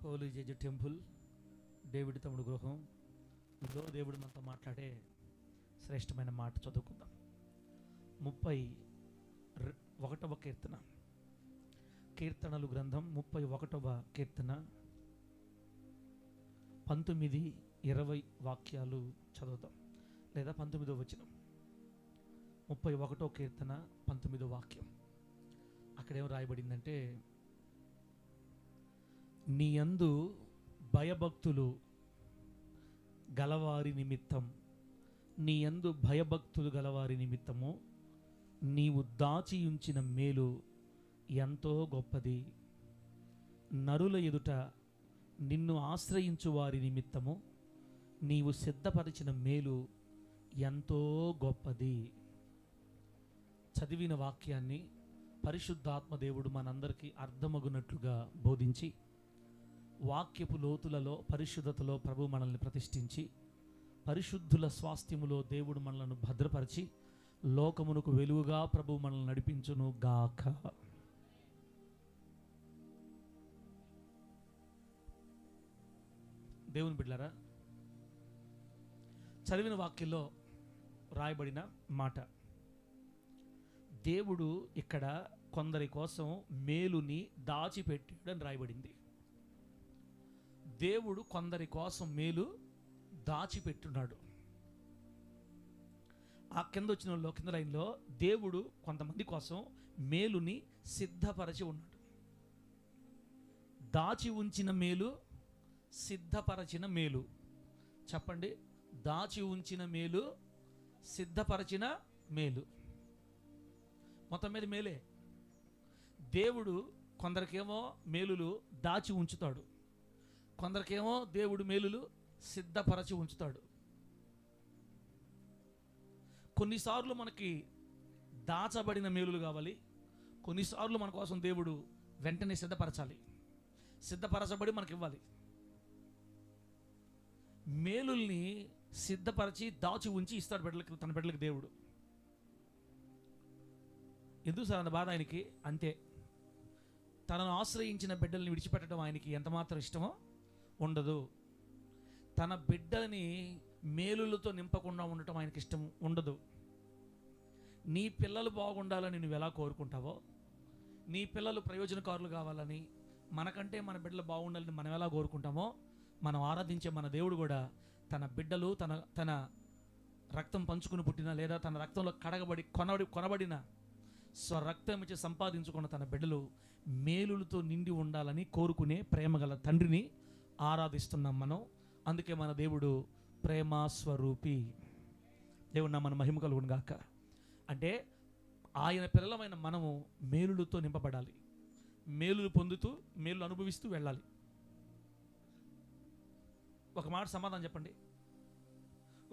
Holi judge temple, David తమ్ముడు గృహం. ఇదో దేవుడు మనతో మాట్లాడే శ్రేష్టమైన మాట చదువుకుందాం. 31వ కీర్తన, కీర్తనలు గ్రంథం 31వ కీర్తన 19, 20 వాక్యాలు చదువుతాం, లేదా 19వ వచనం. 31వ కీర్తన 19వ వాక్యం. అక్కడేం రాయబడిందంటే, నీ యందు భయభక్తులు గలవారి నిమిత్తం, నీ యందు భయభక్తులు గలవారి నిమిత్తము నీవు దాచి ఉంచిన మేలు ఎంతో గొప్పది. నరుల ఎదుట నిన్ను ఆశ్రయించు వారి నిమిత్తము నీవు సిద్ధపరిచిన మేలు ఎంతో గొప్పది. చదివిన వాక్యాన్ని పరిశుద్ధాత్మ దేవుడు మనందరికీ అర్థమగునట్లుగా బోధించి, వాక్యపు లోతులలో పరిశుద్ధతలో ప్రభు మనల్ని ప్రతిష్ఠించి, పరిశుద్ధుల స్వాస్థ్యములో దేవుడు మనలను భద్రపరిచి, లోకమునకు వెలుగుగా ప్రభు మనల్ని నడిపించును గాక. దేవుని బిడ్డలారా, చదివిన వాక్యంలో రాయబడిన మాట, దేవుడు ఇక్కడ కొందరి కోసం మేలుని దాచిపెట్టాడని రాయబడింది. దేవుడు కొందరి కోసం మేలు దాచిపెట్టున్నాడు. ఆ కింద వచ్చిన కింద లైన్లో దేవుడు కొంతమంది కోసం మేలుని సిద్ధపరచి ఉన్నాడు. దాచి ఉంచిన మేలు, సిద్ధపరచిన మేలు. చెప్పండి, దాచి ఉంచిన మేలు, సిద్ధపరచిన మేలు. మొత్తం మీద మేలే. దేవుడు కొందరికేమో మేలులు దాచి ఉంచుతాడు, కొందరికేమో దేవుడు మేలులు సిద్ధపరచి ఉంచుతాడు. కొన్నిసార్లు మనకి దాచబడిన మేలులు కావాలి, కొన్నిసార్లు మన కోసం దేవుడు వెంటనే సిద్ధపరచాలి, సిద్ధపరచబడి మనకి ఇవ్వాలి. మేలుల్ని సిద్ధపరచి దాచి ఉంచి ఇస్తాడు బిడ్డలకి, తన బిడ్డలకి దేవుడు. ఎందుకు సార్ అంత బాధ ఆయనకి? అంతే. తనను ఆశ్రయించిన బిడ్డల్ని విడిచిపెట్టడం ఆయనకి ఎంతమాత్రం ఇష్టమో ఉండదు. తన బిడ్డని మేలులతో నింపకుండా ఉండటం ఆయనకి ఇష్టం ఉండదు. నీ పిల్లలు బాగుండాలని నువ్వు ఎలా కోరుకుంటావో, నీ పిల్లలు ప్రయోజనకారులు కావాలని, మనకంటే మన బిడ్డలు బాగుండాలని మనం ఎలా కోరుకుంటామో, మనం ఆరాధించే మన దేవుడు కూడా తన బిడ్డలు తన రక్తం పంచుకుని పుట్టిన, లేదా తన రక్తంలో కడగబడి కొనబడిన స్వరక్తం ఇచ్చి సంపాదించుకున్న తన బిడ్డలు మేలులతో నిండి ఉండాలని కోరుకునే ప్రేమగల తండ్రిని ఆరాధిస్తున్నాం మనం. అందుకే మన దేవుడు ప్రేమ స్వరూపి. దేవుడు నా మన మహిమ కలుగును గాక. అంటే ఆయన పిల్లలమైన మనము మేలులతో నింపబడాలి, మేలులు పొందుతూ మేలు అనుభవిస్తూ వెళ్ళాలి. ఒక మాట సమాధానం చెప్పండి.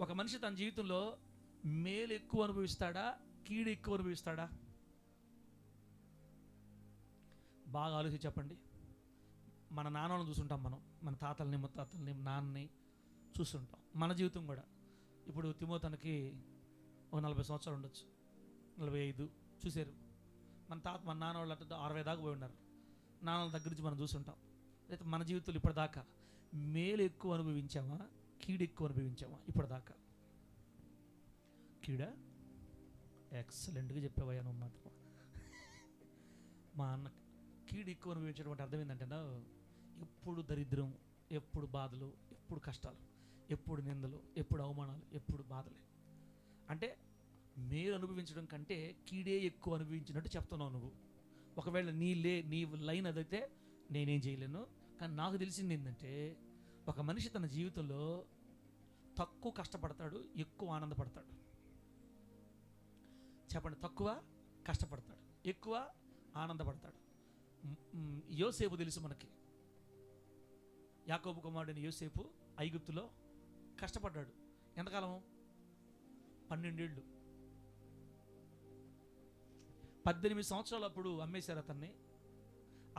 ఒక మనిషి తన జీవితంలో మేలు ఎక్కువ అనుభవిస్తాడా, కీడు ఎక్కువ అనుభవిస్తాడా? బాగా ఆలోచించి చెప్పండి. మన నాన్నలను చూసుంటాం, మనం మన తాతల్ని, ముత్తాతల్ని, నాన్నని చూస్తుంటాం. మన జీవితం కూడా ఇప్పుడు తిమోతనకి ఒక 40 సంవత్సరాలు ఉండొచ్చు, 45 చూశారు. మన నాన్న వాళ్ళు 60 దాకా పోయి ఉన్నారు. నాన్నల దగ్గర నుంచి మనం చూస్తుంటాం. అయితే మన జీవితంలో ఇప్పటిదాకా మేలు ఎక్కువ అనుభవించామా, కీడు ఎక్కువ అనుభవించామా? ఇప్పటిదాకా కీడా? ఎక్సలెంట్గా చెప్పావయ్యా నువ్వు మాత్రం. మా అన్న కీడు ఎక్కువ అనుభవించడం అంటే అర్థం ఏంటంటే, ఎప్పుడు దరిద్రం, ఎప్పుడు బాధలు, ఎప్పుడు కష్టాలు, ఎప్పుడు నిందలు, ఎప్పుడు అవమానాలు, ఎప్పుడు బాధలే. అంటే మేలు అనుభవించడం కంటే కీడే ఎక్కువ అనుభవించినట్టు చెప్తున్నావు నువ్వు. ఒకవేళ నీ లైన్ అదైతే నేనేం చేయలేను. కానీ నాకు తెలిసింది ఏంటంటే, ఒక మనిషి తన జీవితంలో తక్కువ కష్టపడతాడు, ఎక్కువ ఆనందపడతాడు. చెప్పండి, తక్కువ కష్టపడతాడు, ఎక్కువ ఆనందపడతాడు. యోసేపు తెలుసు మనకి. యాకోబు కుమారుడైన యోసేపు ఐగుప్తులో కష్టపడ్డాడు. ఎంతకాలం? 12 ఏళ్ళు. 18 సంవత్సరాలు అప్పుడు అమ్మేశారు అతన్ని.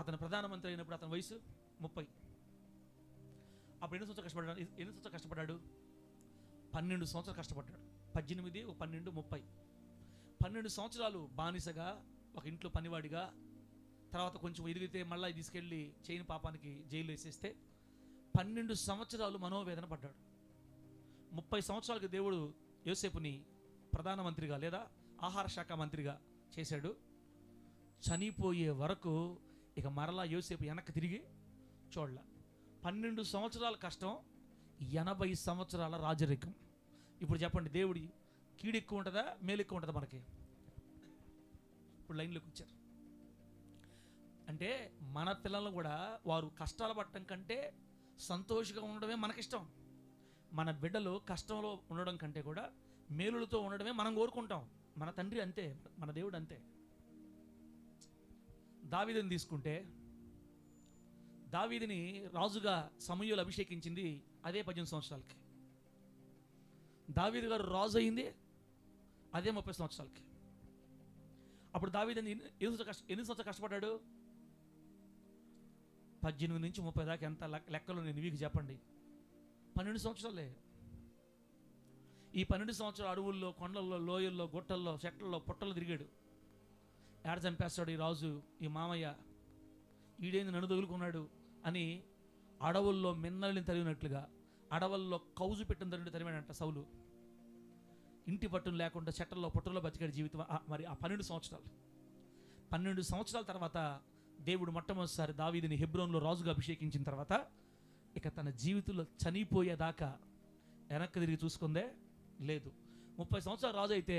అతను ప్రధానమంత్రి అయినప్పుడు అతని వయసు 30. అప్పుడు ఎన్ని సంవత్సరాలు కష్టపడ్డాడు? 12 సంవత్సరాలు కష్టపడ్డాడు. 18, 12, 30. 12 సంవత్సరాలు బానిసగా, ఒక ఇంట్లో పనివాడిగా తర్వాత కొంచెం ఎదిగితే మళ్ళీ తీసుకెళ్ళి చేయని పాపానికి జైలు వేసేస్తే 12 సంవత్సరాలు మనోవేదన పడ్డాడు. 30 సంవత్సరాలకు దేవుడు యోసేపుని ప్రధానమంత్రిగా లేదా ఆహార శాఖ మంత్రిగా చేశాడు. చనిపోయే వరకు ఇక మరలా యోసేపు వెనక్కి తిరిగి చూడలే. 12 సంవత్సరాల కష్టం, 80 సంవత్సరాల రాజరికం. ఇప్పుడు చెప్పండి, దేవుడి కీడు ఎక్కువ ఉంటుందా, మేలు ఎక్కువ ఉంటుందా మనకి? ఇప్పుడు లైన్లోకి వచ్చారు. అంటే మన పిల్లలు కూడా వారు కష్టాలు పడటం కంటే సంతోషంగా ఉండడమే మనకిష్టం. మన బిడ్డలు కష్టంలో ఉండడం కంటే కూడా మేలులతో ఉండడమే మనం కోరుకుంటాం. మన తండ్రి అంతే, మన దేవుడు అంతే. దావీదుని తీసుకుంటే, దావీదుని రాజుగా సమూయేలు అభిషేకించింది అదే 18 సంవత్సరాలకి. దావీదు గారు రాజు అయింది అదే 30 సంవత్సరాలకి. అప్పుడు దావీదుని ఎన్ని సంవత్సరాలు కష్టపడ్డాడు? 18 నుంచి 30 దాకా ఎంత లెక్కలు నేను మీకు చెప్పండి. 12 సంవత్సరాలే. ఈ 12 సంవత్సరాలు అడవుల్లో, కొండల్లో, లోయల్లో, గుట్టల్లో, చెట్లలో, పుట్టల్లో తిరిగాడు. ఏడ చంపేస్తాడు ఈ రాజు, ఈ మామయ్య, ఈడేంది నన్ను తగులుకున్నాడు అని అడవుల్లో మిన్నల్ని తరిగినట్లుగా, అడవుల్లో కౌజు పెట్టిన తరిమాడంట సౌలు. ఇంటి పట్టును లేకుండా చెట్టల్లో పుట్టల్లో బతికాడు జీవితం. మరి ఆ 12 సంవత్సరాల తర్వాత దేవుడు మొట్టమొదటిసారి దావీదుని హెబ్రోన్లో రాజుగా అభిషేకించిన తర్వాత ఇక తన జీవితంలో చనిపోయేదాకా వెనక్కి తిరిగి చూసుకుందే లేదు. 30 సంవత్సరాలు రాజు అయితే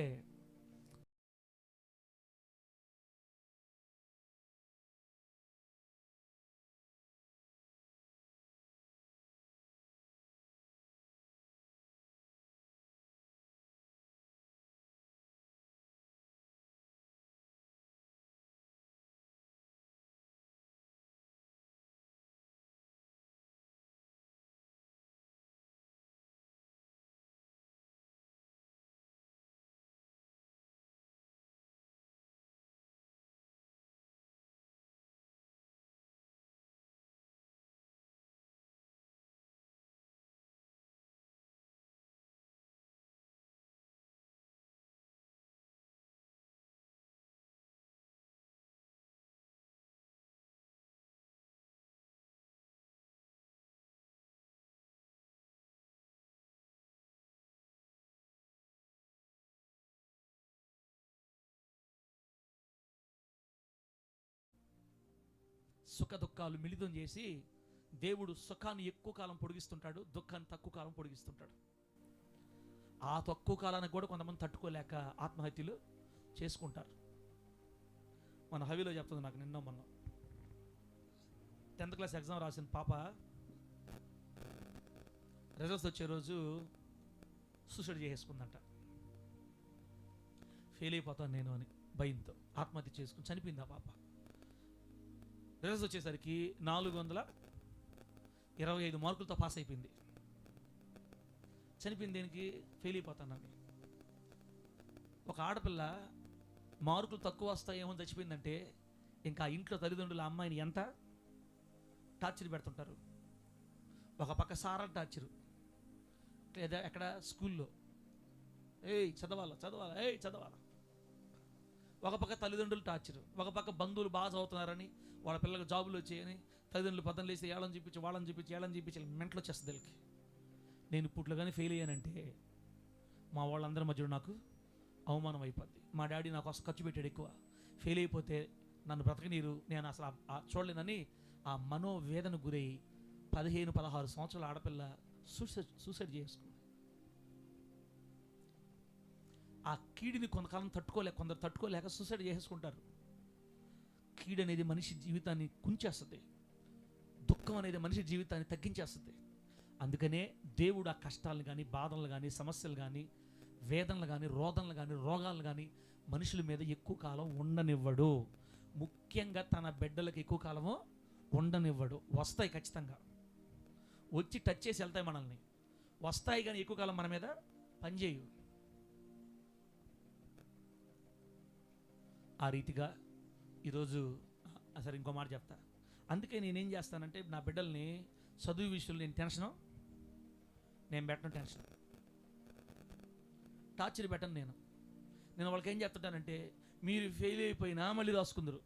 సుఖ దుఃఖాలు మిళితం చేసి దేవుడు సుఖాన్ని ఎక్కువ కాలం పొడిగిస్తుంటాడు, దుఃఖాన్ని తక్కువ కాలం పొడిగిస్తుంటాడు. ఆ తక్కువ కాలానికి కూడా కొంతమంది తట్టుకోలేక ఆత్మహత్యలు చేసుకుంటారు. మన హవిలో చెప్తుంది నాకు నిన్న మొన్న 10th క్లాస్ ఎగ్జామ్ రాసిన పాప రిజల్ట్స్ వచ్చే రోజు సూసైడ్ చేసుకుందంట. ఫెయిల్ అయిపోతాను నేను అని భయంతో ఆత్మహత్య చేసుకుని చనిపోయింది ఆ పాప. రిజల్ట్స్ వచ్చేసరికి 425 మార్కులతో పాస్ అయిపోయింది. చనిపోయింది దేనికి? ఫెయిల్ అయిపోతానని. ఒక ఆడపిల్ల మార్కులు తక్కువ వస్తాయేమో చచ్చిపోయిందంటే ఇంకా ఇంట్లో తల్లిదండ్రుల అమ్మాయిని ఎంత టార్చర్ పెడుతుంటారు. ఒక పక్క సారా టార్చరు, లేదా ఎక్కడ స్కూల్లో చదవాలా చదవాలా. ఒక పక్క తల్లిదండ్రులు టార్చరు, ఒక పక్క బంధువులు బాగా చదువుతున్నారని వాళ్ళ పిల్లలకు జాబులు వచ్చాయని తల్లిదండ్రులు పద్దెనిమిది లేసి ఏళ్ళని చూపించి వాళ్ళని చూపించి మెంటలు వచ్చేస్తుంది వీళ్ళకి. నేను ఇప్పట్లో కానీ ఫెయిల్ అయ్యానంటే మా వాళ్ళందరి మధ్యలో నాకు అవమానం అయిపోద్ది. మా డాడీ నాకు అసలు ఖర్చు పెట్టాడు ఎక్కువ, ఫెయిల్ అయిపోతే నన్ను బ్రతకనీరు, నేను అసలు చూడలేనని ఆ మనోవేదన గురై 15-16 సంవత్సరాల ఆడపిల్ల సూసైడ్ చేసుకుంది. ఆ కీడిని కొంతకాలం కొందరు తట్టుకోలేక సూసైడ్ చేసుకుంటారు. కీడు అనేది మనిషి జీవితాన్ని కుంచేస్తుంది, దుఃఖం అనేది మనిషి జీవితాన్ని తగ్గించేస్తుంది. అందుకనే దేవుడు ఆ కష్టాలను కానీ, బాధలు కానీ, సమస్యలు కానీ, వేదనలు కానీ, రోదనలు కానీ, రోగాలు కానీ మనుషుల మీద ఎక్కువ కాలం ఉండనివ్వడు. ముఖ్యంగా తన బిడ్డలకు ఎక్కువ కాలము ఉండనివ్వడు. వస్తాయి ఖచ్చితంగా, వచ్చి టచ్ చేసి వెళ్తాయి మనల్ని, వస్తాయి కానీ ఎక్కువ కాలం మన మీద పనిచేయు. ఆ రీతిగా ఈరోజు సరే ఇంకో మాట చెప్తా. అందుకే నేనేం చేస్తానంటే నా బిడ్డల్ని చదువు విషయంలో నేను పెట్టను టెన్షన్, టార్చర్ పెట్టను. నేను వాళ్ళకి ఏం చెప్తుంటానంటే మీరు ఫెయిల్ అయిపోయినా మళ్ళీ రాసుకుందరు,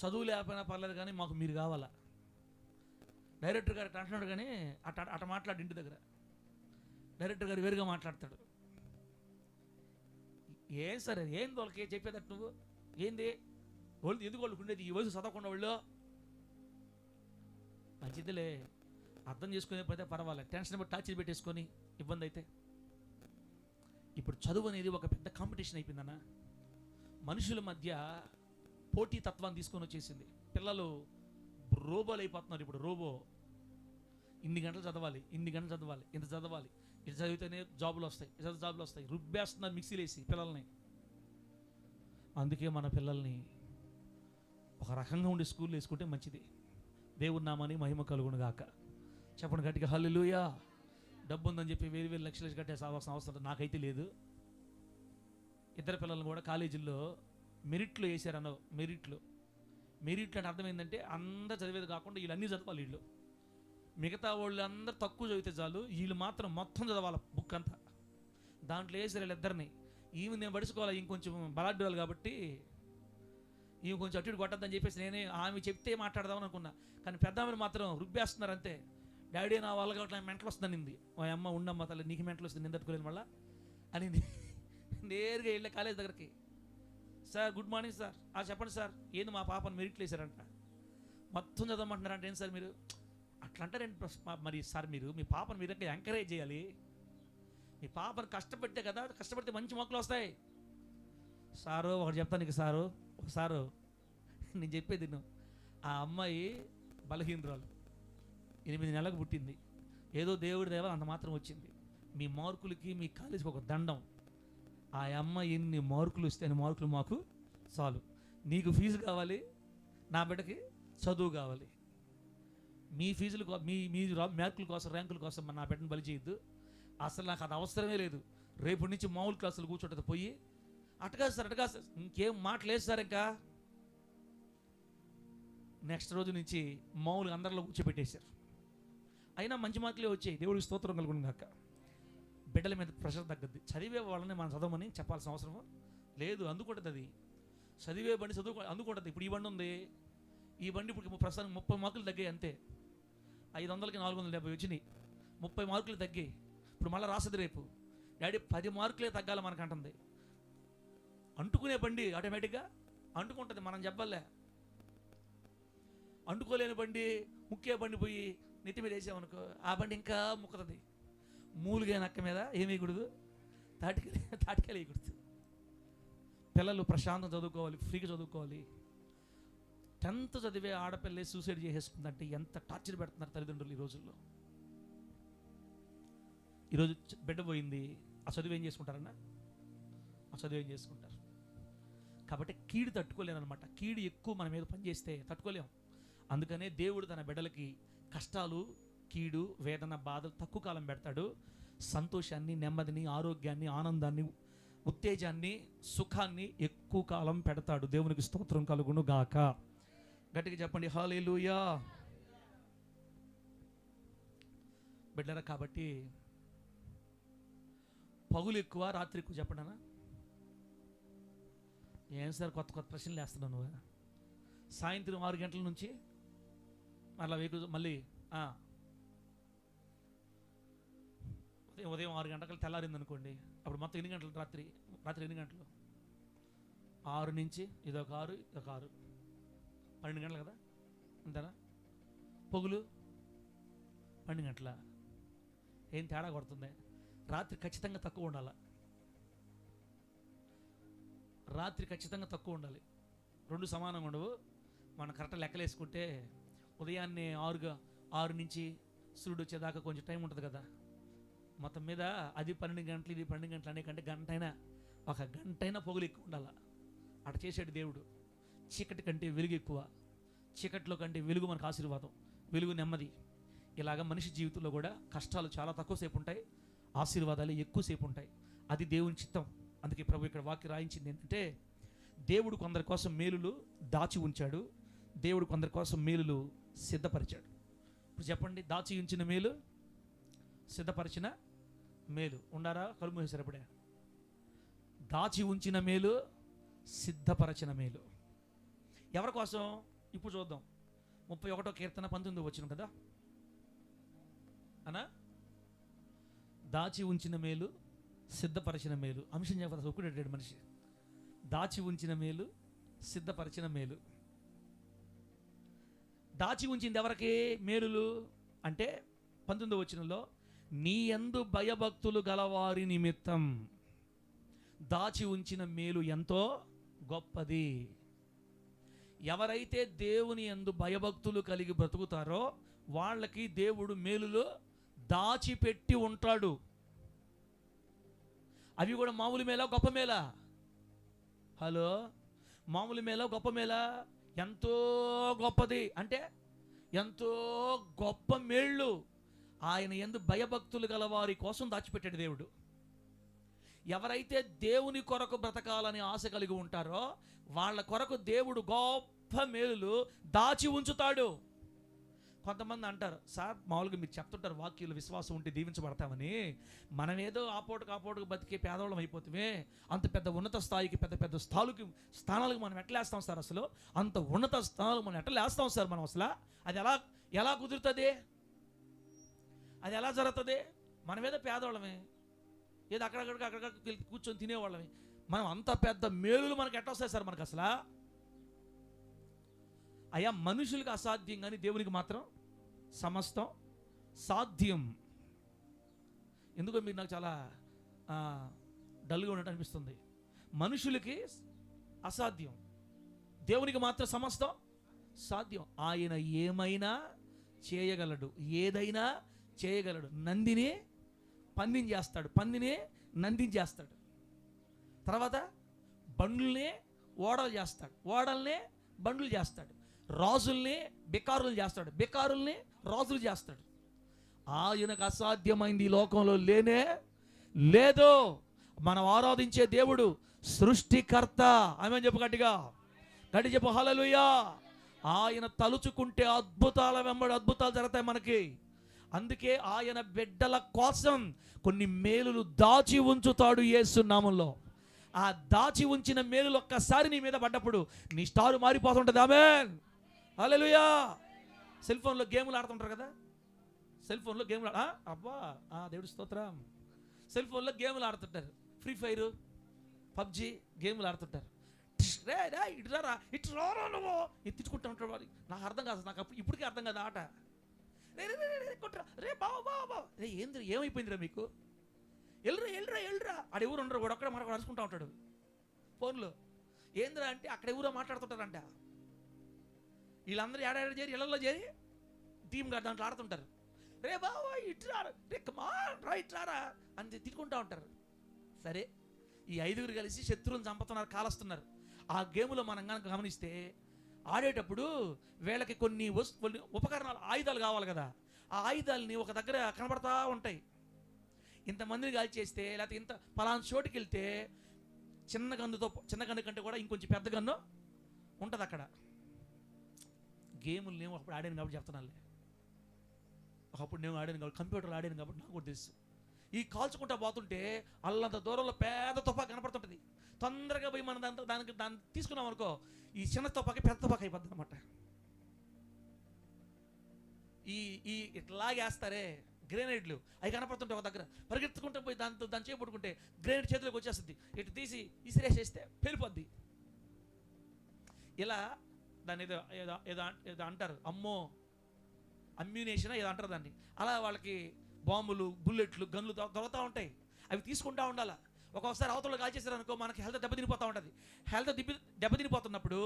చదువు లేకపోయినా పర్లేదు కానీ మాకు మీరు కావాలా. డైరెక్టర్ గారు అట్లా అంటున్నాడు కానీ అట్ట మాట్లాడు. ఇంటి దగ్గర డైరెక్టర్ గారు వేరుగా మాట్లాడతాడు. ఏం సరే ఏంది వాళ్ళకి చెప్పేదట నువ్వు? ఏంది వాళ్ళు ఎందుకు వాళ్ళకు ఉండేది ఈ వయసు చదవకుండా వాళ్ళు? మంచిదిలే, అర్థం చేసుకునేపోతే పర్వాలేదు. టెన్షన్ బట్టి టార్చర్ పెట్టేసుకొని ఇబ్బంది అయితే. ఇప్పుడు చదువు అనేది ఒక పెద్ద కాంపిటీషన్ అయిపోయిందన్న. మనుషుల మధ్య పోటీ తత్వాన్ని తీసుకొని వచ్చేసింది. పిల్లలు రోబోలు అయిపోతున్నారు. ఇప్పుడు రోబో ఇన్ని గంటలు చదవాలి, ఇన్ని గంటలు చదవాలి, ఇంత చదవాలి, ఇది చదివితేనే జాబులు వస్తాయి, ఇది జాబులు వస్తాయి, రుబ్బేస్తున్నారు మిక్సీలు వేసి పిల్లల్ని. అందుకే మన పిల్లల్ని ఒక రకంగా ఉండే స్కూల్లో వేసుకుంటే మంచిది. దేవుని నామాని మహిమ కలుగును గాక. చెప్పండి గట్టిగా హల్లెలూయా. డబ్బు ఉందని చెప్పి వేలు లక్షలు కట్టే అవసరం నాకైతే లేదు. ఇద్దరు పిల్లలను కూడా కాలేజీల్లో మెరిట్లో వేసారన్న. మెరిట్లు అంటే అర్థమైందంటే అందరు చదివేది కాకుండా వీళ్ళు అన్నీ చదవాలి. వీళ్ళు మిగతా వాళ్ళు అందరూ తక్కువ చదివితే చాలు, వీళ్ళు మాత్రం మొత్తం చదవాలి బుక్ అంతా. దాంట్లో వేసారు వీళ్ళిద్దరిని. ఈమె నేను పడుచుకోవాలి, ఇంకొంచెం బలాడ్డాలు కాబట్టి ఈమె కొంచెం అటు ఇటు కొట్టద్దని చెప్పేసి నేనే ఆమె చెప్తే మాట్లాడదామని అనుకున్నా. కానీ పెద్ద ఆమెను మాత్రం రుబ్బేస్తున్నారు అంతే. డాడీ నా వాళ్ళకి అట్లా మెంటలు వస్తుందనింది. మా అమ్మ ఉండమ్మ తల్లి నీకు మెంటలు వస్తుంది, నేను తట్టుకోలేను మళ్ళా అనింది. నేరుగా వెళ్ళే కాలేజ్ దగ్గరికి, సార్ గుడ్ మార్నింగ్ సార్. చెప్పండి సార్. ఏంది మా పాపను మెరిట్లు వేసారంట, మొత్తం చదవమంటున్నారంట. ఏంటి సార్ మీరు అట్లా అంటారండి? మరి సార్ మీరు మీ పాపను మీరు ఎంకరేజ్ చేయాలి. మీ పాపను కష్టపడితే కదా, కష్టపడితే మంచి మార్కులు వస్తాయి. సారు ఒకటి చెప్తాను నీకు సారు నేను చెప్పేది నువ్వు. ఆ అమ్మాయి బలహీనరాలు, 8 నెలలకు పుట్టింది. ఏదో దేవుడి దేవ అంత మాత్రం వచ్చింది. మీ మార్కులకి మీ కాలేజీకి ఒక దండం. ఆ అమ్మాయి ఎన్ని మార్కులు వస్తే అన్ని మార్కులు మాకు చాలు. నీకు ఫీజు కావాలి, నా బిడ్డకి చదువు కావాలి. మీ ఫీజులు మీ మార్కుల కోసం ర్యాంకుల కోసం నా బిడ్డను బలి చేయొద్దు. అసలు నాకు అది అవసరమే లేదు. రేపటి నుంచి మామూలు క్లాసులు కూర్చోటది పోయి అటగా సార్ ఇంకేం మాటలేదు సార్. ఇంకా నెక్స్ట్ రోజు నుంచి మామూలుగా అందరిలో కూర్చోబెట్టేశారు. అయినా మంచి మార్కులే వచ్చాయి. దేవుడికి స్తోత్రం కలుగును గాక. బిడ్డల మీద ప్రెషర్ తగ్గద్ది. చదివే వాళ్ళని మనం చదవమని చెప్పాల్సిన అవసరం లేదు. అందుకుంటుంది అది. చదివే బండి అందుకుంటుంది. ఇప్పుడు ఈ బండి ఉంది, ఈ బండి ఇప్పుడు ప్రస్తుతానికి 30 మార్కులు తగ్గాయి అంతే. 500కి 470 వచ్చినాయి. 30 మార్కులు తగ్గాయి. ఇప్పుడు మళ్ళీ రాసేది రేపు. డాడీ 10 మార్కులే తగ్గాలి మనకంటుంది. అంటుకునే బండి ఆటోమేటిక్గా అంటుకుంటుంది, మనం చెప్పాలే. అంటుకోలేని బండి, ముక్కే బండి పోయి నెత్తి మీద వేసామనుకో, ఆ బండి ఇంకా ముక్కుతుంది. మూలుగా నక్క మీద ఏమి వేయకూడదు, తాటికాయలు వేయకూడదు. పిల్లలు ప్రశాంతం చదువుకోవాలి, ఫ్రీగా చదువుకోవాలి. 10th చదివే ఆడపిల్లే సూసైడ్ చేసేసుకుందంటే ఎంత టార్చర్ పెడుతున్నారు తల్లిదండ్రులు ఈ రోజుల్లో. ఈరోజు బిడ్డ పోయింది, ఆ చదువు ఏం చేసుకుంటారన్నా? ఆ చదువు ఏం చేసుకుంటారు? కాబట్టి కీడు తట్టుకోలేనమాట. కీడు ఎక్కువ మన మీద పనిచేస్తే తట్టుకోలేము. అందుకనే దేవుడు తన బిడ్డలకి కష్టాలు, కీడు, వేదన, బాధలు తక్కువ కాలం పెడతాడు. సంతోషాన్ని, నెమ్మదిని, ఆరోగ్యాన్ని, ఆనందాన్ని, ఉత్తేజాన్ని, సుఖాన్ని ఎక్కువ కాలం పెడతాడు. దేవునికి స్తోత్రం కలుగును గాక. గట్టిగా చెప్పండి హల్లెలూయా. బిడ్డరా, కాబట్టి పగులు ఎక్కువ, రాత్రి ఎక్కువ చెప్పండి అన్న. ఏం సార్ కొత్త ప్రశ్నలు వేస్తున్నావు నువ్వు? సాయంత్రం 6 గంటల నుంచి మళ్ళీ ఉదయం 6 గంటలకు తెల్లారింది అనుకోండి, అప్పుడు మొత్తం ఎన్ని గంటలు? రాత్రి ఎన్ని గంటలు? 6 నుంచి ఇదొక 6, ఇదొక 6, 12 గంటలు కదా, అంతేనా? పొగులు 12 గంటల. ఏం తేడా కొడుతుంది? రాత్రి ఖచ్చితంగా తక్కువ ఉండాలి. రాత్రి ఖచ్చితంగా తక్కువ ఉండాలి. 2 సమానంగా ఉండవు. మనం కరెక్ట్గా లెక్కలేసుకుంటే ఉదయాన్నే 6 నుంచి సూర్యుడు వచ్చేదాకా కొంచెం టైం ఉంటుంది కదా. మొత్తం మీద అది 12 గంటలు, ఇది 12 గంటలు అనే కంటే ఒక గంటైనా పొగులు ఎక్కువ ఉండాలి. అట చేసాడు దేవుడు. చీకటి కంటే వెలుగు ఎక్కువ, చీకటిలో కంటే వెలుగు మనకు ఆశీర్వాదం, వెలుగు నెమ్మది. ఇలాగ మనిషి జీవితంలో కూడా కష్టాలు చాలా తక్కువసేపు ఉంటాయి, ఆశీర్వాదాలు ఎక్కువసేపు ఉంటాయి. అది దేవుని చిత్తం. అందుకే ప్రభు ఇక్కడ వాక్యం రాయించింది ఏంటంటే, దేవుడు కొందరి కోసం మేలులు దాచి ఉంచాడు, దేవుడు కొందరి కోసం మేలులు సిద్ధపరిచాడు. ఇప్పుడు చెప్పండి, దాచి ఉంచిన మేలు, సిద్ధపరిచిన మేలు. ఉండారా? కళ్ళు మూసేశారు అప్పుడే. దాచి ఉంచిన మేలు, సిద్ధపరచిన మేలు. ఎవరి కోసం? ఇప్పుడు చూద్దాం. 31వ కీర్తన 19 వచనం కదా అనా, దాచి ఉంచిన మేలు సిద్ధపరిచిన మేలు. అంశం చెప్పాలి, ఒక్కడేటాడు మనిషి. దాచి ఉంచిన మేలు సిద్ధపరిచిన మేలు. దాచి ఉంచింది ఎవరికి మేలులు అంటే 19వ వచనంలో, నీ యందు భయభక్తులు గలవారి నిమిత్తం దాచి ఉంచిన మేలు ఎంతో గొప్పది. ఎవరైతే దేవుని యందు భయభక్తులు కలిగి బ్రతుకుతారో వాళ్ళకి దేవుడు మేలులు దాచిపెట్టి ఉంటాడు. అవి కూడా మామూలు మేలా గొప్ప మేలా? హలో, మామూలు మేలా గొప్ప మేలా? ఎంతో గొప్పది. అంటే ఎంతో గొప్ప మేళ్ళు ఆయన యందు భయభక్తులు గల వారి కోసం దాచిపెట్టాడు దేవుడు. ఎవరైతే దేవుని కొరకు బ్రతకాలని ఆశ కలిగి ఉంటారో వాళ్ళ కొరకు దేవుడు గొప్ప మేలులు దాచి ఉంచుతాడు. కొంతమంది అంటారు, సార్ మామూలుగా మీరు చెప్తుంటారు వాక్యాలు విశ్వాసం ఉంటే దీవించబడతామని, మనం ఏదో ఆపోటుకు బతికే పేదవాళ్ళం అయిపోతామే, అంత పెద్ద ఉన్నత స్థాయికి పెద్ద పెద్ద స్థానాలకు మనం ఎట్లా వేస్తాం సార్? అసలు అంత ఉన్నత స్థానాలకు మనం ఎట్లా వేస్తాం సార్? మనం అసలు అది ఎలా కుదురుతుంది? అది ఎలా జరుగుతుంది? మనం ఏదో పేదవాళ్ళమే, ఏదో అక్కడక్కడ కూర్చొని తినేవాళ్ళమే. మనం అంత పెద్ద మేలులు మనకు ఎట్లా వస్తాయి సార్? మనకు అసలు అయ్యా మనుషులకు అసాధ్యం కానీ దేవునికి మాత్రం సమస్తం సాధ్యం. ఎందుకో మీరు నాకు చాలా డల్గా ఉన్నట్టు అనిపిస్తుంది. మనుషులకి అసాధ్యం, దేవునికి మాత్రం సమస్తం సాధ్యం. ఆయన ఏమైనా చేయగలడు, ఏదైనా చేయగలడు. నందిని పందిని చేస్తాడు, పందిని నందిని చేస్తాడు. తర్వాత బండ్లని ఓడలు చేస్తాడు, ఓడల్ని బండ్లు చేస్తాడు. రాజుల్ని బికారులు చేస్తాడు, బికారుల్ని రాజులు చేస్తాడు. ఆయనకు అసాధ్యమైంది ఈ లోకంలో లేనే లేదు. మనం ఆరాధించే దేవుడు సృష్టికర్త. ఆమె చెప్పు గట్టిగా, గట్టి చెప్పు హల్లెలూయా. ఆయన తలుచుకుంటే అద్భుతాల వెంబడి అద్భుతాలు జరుగుతాయి మనకి. అందుకే ఆయన బిడ్డల కోసం కొన్ని మేలులు దాచి ఉంచుతాడు యేసు నామములో. ఆ దాచి ఉంచిన మేలులు ఒక్కసారి నీ మీద పడ్డప్పుడు నీ స్టారు మారిపోతుంటుంది. ఆమేన్, హల్లెలూయా. సెల్ ఫోన్లో గేములు ఆడుతుంటారు కదా, సెల్ ఫోన్లో గేములు అబ్బా దేవుడి స్తోత్రం. సెల్ ఫోన్లో గేములు ఆడుతుంటారు, ఫ్రీ ఫైర్, పబ్జి గేములు ఆడుతుంటారు. ఇట్లా నువ్వు ఎత్తించుకుంటా ఉంటాడు. వాడు నాకు అర్థం కాదు, నాకు ఇప్పటికీ అర్థం కాదు ఆట. రే బాబా రే ఏంద్ర ఏమైపోయిందిరా మీకు? ఎల్రా ఆడ ఎవరు ఉండరు, వాడు ఒక్కడ మరొకడు అరుచుకుంటా ఉంటాడు ఫోన్లో. ఏంద్రా అంటే అక్కడ ఎవరో మాట్లాడుతుంటారంట. వీళ్ళందరూ ఏడాడు చేరి ఇళ్లలో చేరి టీమ్ గారు దాంట్లో ఆడుతుంటారు. రే బాబా ఇట్రా, రే రా ఇట్రారా అని తిట్టుకుంటా ఉంటారు. సరే, ఈ 5గురు కలిసి శత్రువుని చంపుతున్నారు, కాలుస్తున్నారు. ఆ గేములో మనం కనుక గమనిస్తే ఆడేటప్పుడు వీళ్ళకి కొన్ని ఉపకరణాలు, ఆయుధాలు కావాలి కదా. ఆ ఆయుధాలని ఒక దగ్గర కనబడతా ఉంటాయి. ఇంతమందిని కాల్ చేస్తే, లేకపోతే ఇంత పలానా చోటుకి వెళ్తే చిన్న గన్ను కంటే కూడా ఇంకొంచెం పెద్ద గన్ను ఉంటుంది అక్కడ. గేములు నేను అప్పుడు ఆడాను కాబట్టి చెప్తున్నానులే. ఒకప్పుడు నేను ఆడాను కాబట్టి, కంప్యూటర్లు ఆడాను కాబట్టి నాకు కూడా తెలుసు. ఈ కాల్చుకుంటా పోతుంటే అల్లంత దూరంలో పెద్ద తుపాకి కనపడుతుంటుంది. తొందరగా పోయి మనం దాన్ని తీసుకున్నాం అనుకో, ఈ చిన్న తుపాకి పెద్ద తుపాకి అయిపోద్ది అనమాట. ఈ ఇట్లాగేస్తారే గ్రెనేడ్లు, అవి కనపడుతుంటే ఒక దగ్గర పరిగెత్తుకుంటూ పోయి దాన్ని చేపట్టుకుంటే గ్రెనేడ్ చేతిలోకి వచ్చేస్తుంది. ఇటు తీసి ఇసిరేసేస్తే పెరిపోద్ది. ఇలా దాన్ని ఏదో అంటారు, అమ్మో అమ్యునేషన్ ఏదో అంటారు దాన్ని. అలా వాళ్ళకి బాంబులు, బుల్లెట్లు, గన్లు దొరుకుతూ ఉంటాయి. అవి తీసుకుంటూ ఉండాలి. ఒక్కొక్కసారి అవతల కాల్చేసారు అనుకో, మనకి హెల్త్ దెబ్బతినిపోతూ ఉంటుంది. హెల్త్ దెబ్బతినిపోతున్నప్పుడు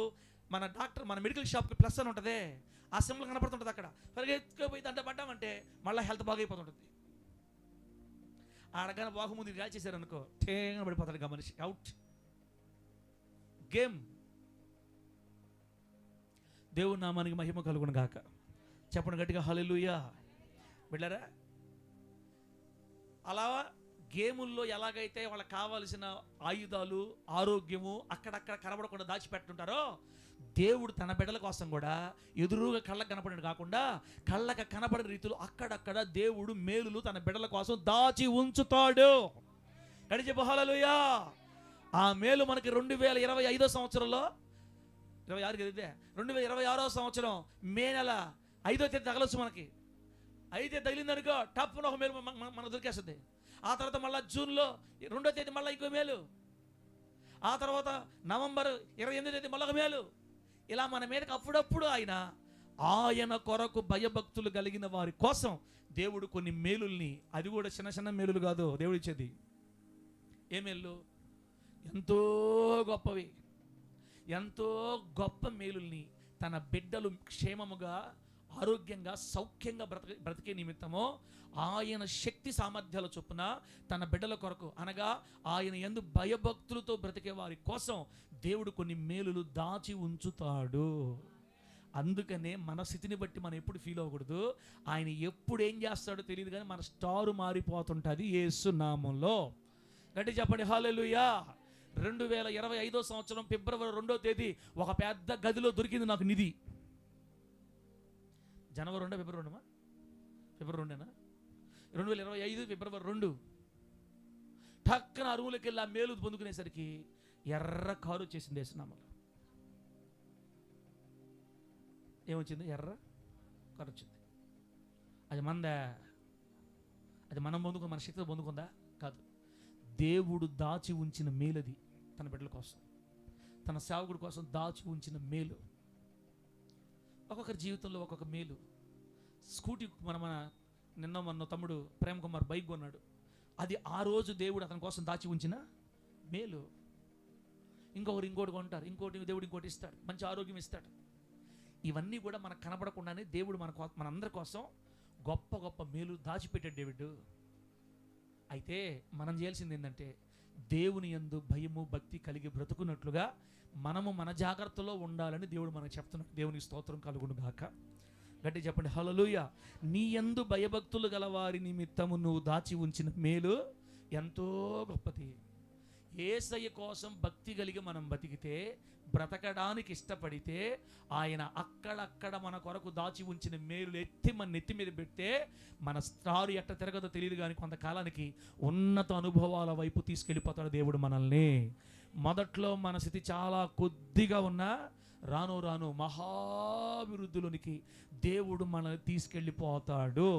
మన మెడికల్ షాప్కి ప్లస్ అని ఉంటుంది, ఆ సింబల్ కనపడుతుంటుంది. అక్కడ పరిగెత్తుకుపోయి దాంట్లో పడ్డామంటే మళ్ళీ హెల్త్ బాగైపోతుంటుంది. ఆడగానే బాగుముందు కాల్చేసారు అనుకో, టేంగా పడిపోతాడు ఇక మనిషి, అవుట్. గేమ్. దేవుని నామానికి మహిమ కలుగును గాక. చెప్పండి గట్టిగా హల్లెలూయా. బిడ్డలారా, అలా గేముల్లో ఎలాగైతే వాళ్ళకి కావాల్సిన ఆయుధాలు, ఆరోగ్యము అక్కడక్కడ కనబడకుండా దాచిపెట్టుంటారో, దేవుడు తన బిడ్డల కోసం కూడా ఎదురుగా కళ్ళకు కనపడినట్టు కాకుండా కళ్ళకు కనపడిన రీతిలో అక్కడక్కడ దేవుడు మేలులు తన బిడ్డల కోసం దాచి ఉంచుతాడు. గడిచి హల్లెలూయా. ఆ మేలు మనకి 2025 సంవత్సరంలో 26 కదితే 2026వ సంవత్సరం మే నెల 5వ తేదీ తగలొచ్చు మనకి. అయితే తగిలిందనుకో టప్పున ఒక మేలు మనకు దొరికేస్తుంది. ఆ తర్వాత మళ్ళీ జూన్లో 2వ తేదీ మళ్ళీ ఇంకో మేలు. ఆ తర్వాత నవంబర్ 28వ తేదీ మళ్ళొక మేలు. ఇలా మన మీదకి అప్పుడప్పుడు ఆయన కొరకు భయభక్తులు కలిగిన వారి కోసం దేవుడు కొన్ని మేలుల్ని, అది కూడా చిన్న చిన్న మేలులు కాదు దేవుడు ఇచ్చేది. ఏ మేలు? ఎంతో గొప్పవి, ఎంతో గొప్ప మేలుల్ని తన బిడ్డలు క్షేమముగా, ఆరోగ్యంగా, సౌఖ్యంగా బ్రతికే నిమిత్తమో ఆయన శక్తి సామర్థ్యాల చొప్పున తన బిడ్డల కొరకు, అనగా ఆయన యందు భయభక్తులతో బ్రతికే వారి కోసం దేవుడు కొన్ని మేలులు దాచి ఉంచుతాడు. అందుకనే మన స్థితిని బట్టి మనం ఎప్పుడు ఫీల్ అవ్వకూడదు. ఆయన ఎప్పుడు ఏం చేస్తాడో తెలియదు, కానీ మన స్టారు మారిపోతుంటుంది యేసు నామంలో. గట్టి చెప్పండి హల్లెలూయా. 2025వ సంవత్సరం ఫిబ్రవరి 2వ తేదీ ఒక పెద్ద గదిలో దొరికింది నాకు నిధి. జనవరి 2 ఫిబ్రవరి 2 ఫిబ్రవరి 2 2025 ఫిబ్రవరి 2 టక్కన అరువులకి వెళ్ళి ఆ మేలు పొందుకునేసరికి ఎర్ర కారు వచ్చేసింది యేసునామములో. ఏమొచ్చింది? ఎర్ర కారు వచ్చింది. అది మందా? అది మనం పొందుకున్న మన శక్తితో పొందుకుందా? కాదు. దేవుడు దాచి ఉంచిన మేలది తన బిడ్డల కోసం, తన సేవకుడి కోసం దాచి ఉంచిన మేలు. ఒక్కొక్కరి జీవితంలో ఒక్కొక్క మేలు. స్కూటీ నిన్న మన తమ్ముడు ప్రేమ్ కుమార్ బైక్ కొన్నాడు. అది ఆ రోజు దేవుడు అతని కోసం దాచి ఉంచిన మేలు. ఇంకోటి కొంటారు, దేవుడు ఇంకోటి ఇస్తాడు, మంచి ఆరోగ్యం ఇస్తాడు. ఇవన్నీ కూడా మనకు కనబడకుండానే దేవుడు మనందరి కోసం గొప్ప గొప్ప మేలు దాచిపెట్టాడు దేవుడు. అయితే మనం చేయాల్సింది ఏంటంటే దేవుని యందు భయము భక్తి కలిగి బ్రతుకున్నట్లుగా మనము మన జాగ్రత్తలో ఉండాలని దేవుడు మనకు చెప్తున్నాడు. దేవునికి స్తోత్రం కలుగును గాక. గట్టి చెప్పండి హల్లెలూయా. నీ యందు భయభక్తులు గల వారి నిమిత్తము నువ్వు దాచి ఉంచిన మేలు ఎంతో గొప్పది. యేసయ్య కోసం భక్తి కలిగి మనం బతికితే, బ్రతకడానికి ఇష్టపడితే, ఆయన అక్కడక్కడ మన కొరకు దాచి ఉంచిన మేలు ఎత్తి మన నెత్తి మీద పెడితే మన స్టారు ఎట్ట తిరగదో తెలియదు, కానీ కొంతకాలానికి ఉన్నత అనుభవాల వైపు తీసుకెళ్ళిపోతాడు దేవుడు మనల్ని. మొదట్లో మన స్థితి చాలా కొద్దిగా ఉన్నా రాను రాను మహాభివృద్ధిలోనికి దేవుడు మనల్ని తీసుకెళ్ళిపోతాడు.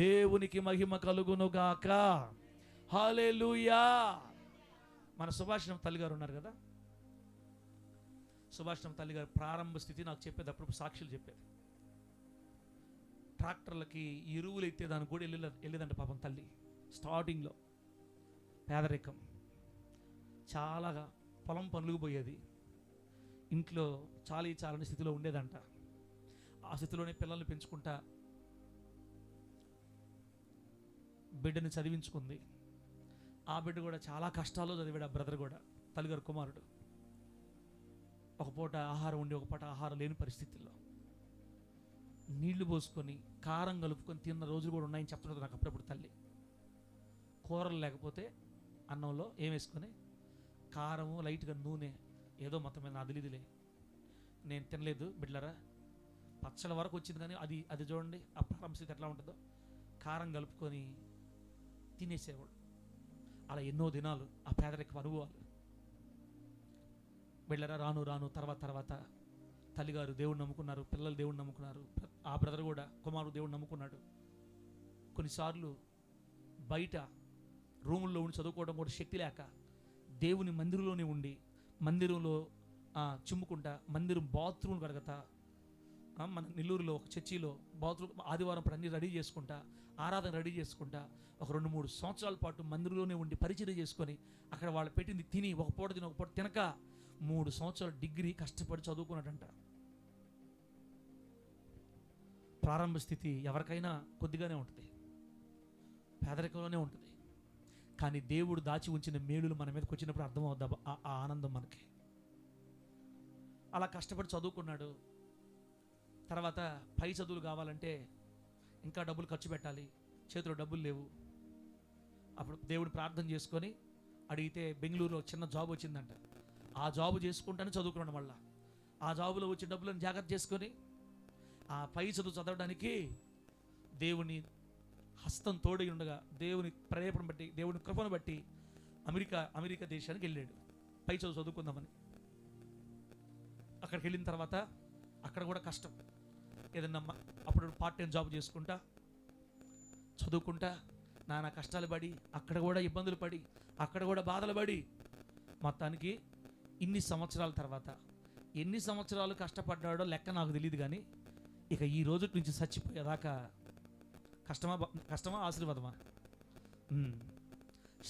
దేవునికి మహిమ కలుగును గాక. హల్లెలూయా. మన సుభాషిణం తల్లి గారు ఉన్నారు కదా, సుభాషిణం తల్లి గారు ప్రారంభ స్థితి నాకు చెప్పేటప్పుడు సాక్షులు చెప్పేది. ట్రాక్టర్లకి ఎరువులు ఎత్తే దానికి కూడా వెళ్ళేదంట పాపం తల్లి. స్టార్టింగ్లో పేదరికం, చాలా పొలం పనులకు పోయేది, ఇంట్లో చాలని స్థితిలో ఉండేదంట. ఆ స్థితిలోనే పిల్లల్ని పెంచుకుంటా బిడ్డని చదివించుకుంది. ఆ బిడ్డ కూడా చాలా కష్టాల్లో చదివాడు. ఆ బ్రదర్ కూడా, తల్లిగారు కుమారుడు, ఒక పూట ఆహారం ఉండి ఒక పూట ఆహారం లేని పరిస్థితుల్లో నీళ్లు పోసుకొని కారం కలుపుకొని తిన్న రోజులు కూడా ఉన్నాయని చెప్తున్నది నాకు అప్పుడప్పుడు తల్లి. కూరలు లేకపోతే అన్నంలో ఏం వేసుకొని కారము లైట్గా నూనె ఏదో మొత్తం మీద అదిలిదిలే, నేను తినలేదు బిడ్డలరా. పచ్చళ్ళ వరకు వచ్చింది, కానీ అది చూడండి ఆ ప్రారంభ స్థితి ఎట్లా ఉంటుందో. కారం కలుపుకొని తినేసేవాడు. అలా ఎన్నో దినాలు ఆ పేదరికం అనుభవాలు. బిడ్డలరా రాను తర్వాత తల్లిగారు దేవుడు నమ్ముకున్నారు, పిల్లలు దేవుడు నమ్ముకున్నారు. ఆ బ్రదర్ కూడా కుమారుడు దేవుడు నమ్ముకున్నాడు. కొన్నిసార్లు బయట రూముల్లో ఉండి చదువుకోవడం కూడా శక్తి లేక దేవుని మందిరంలోనే ఉండి మందిరంలో చిమ్ముకుంటా, మందిరం బాత్రూమ్ కడగతా, మన నెల్లూరులో ఒక చర్చిలో బాత్రూమ్ ఆదివారం అన్ని రెడీ చేసుకుంటా, ఆరాధన రెడీ చేసుకుంటా ఒక 2-3 సంవత్సరాల పాటు మందిరంలోనే ఉండి పరిచర్య చేసుకొని అక్కడ వాళ్ళు పెట్టింది తిని ఒక పూట తిని ఒక పూట తినక 3 సంవత్సరాల డిగ్రీ కష్టపడి చదువుకున్నాడంట. ప్రారంభ స్థితి ఎవరికైనా కొద్దిగానే ఉంటుంది, పేదరికంలోనే ఉంటుంది. కానీ దేవుడు దాచి ఉంచిన మేలులు మన మీదకి వచ్చినప్పుడు అర్థమవుద్దా ఆ ఆనందం మనకి. అలా కష్టపడి చదువుకున్నాడు. తర్వాత పై చదువులు కావాలంటే ఇంకా డబ్బులు ఖర్చు పెట్టాలి, చేతిలో డబ్బులు లేవు. అప్పుడు దేవుడు ప్రార్థన చేసుకొని అడిగితే బెంగళూరులో చిన్న జాబ్ వచ్చిందంట. ఆ జాబు చేసుకుంటానే చదువుకున్నాడు. మళ్ళీ ఆ జాబులో వచ్చిన డబ్బులను జాగ్రత్త చేసుకొని ఆ పై చదువు చదవడానికి దేవుని హస్తం తోడై ఉండగా, దేవుని ప్రేరేపణ బట్టి, దేవుని కృపను బట్టి అమెరికా దేశానికి వెళ్ళాడు పై చదువు చదువుకుందామని. అక్కడికి వెళ్ళిన తర్వాత అక్కడ కూడా కష్టం. ఏదన్నా అప్పుడు పార్ట్ టైం జాబ్ చేసుకుంటా, చదువుకుంటా, నానా కష్టాలు పడి, అక్కడ కూడా ఇబ్బందులు పడి, అక్కడ కూడా బాధలు పడి, మొత్తానికి ఇన్ని సంవత్సరాల తర్వాత ఎన్ని సంవత్సరాలు కష్టపడ్డాడో లెక్క నాకు తెలియదు. కానీ ఇక ఈ రోజు నుంచి చచ్చిపోయేదాకా కష్టమా ఆశీర్వాదమా?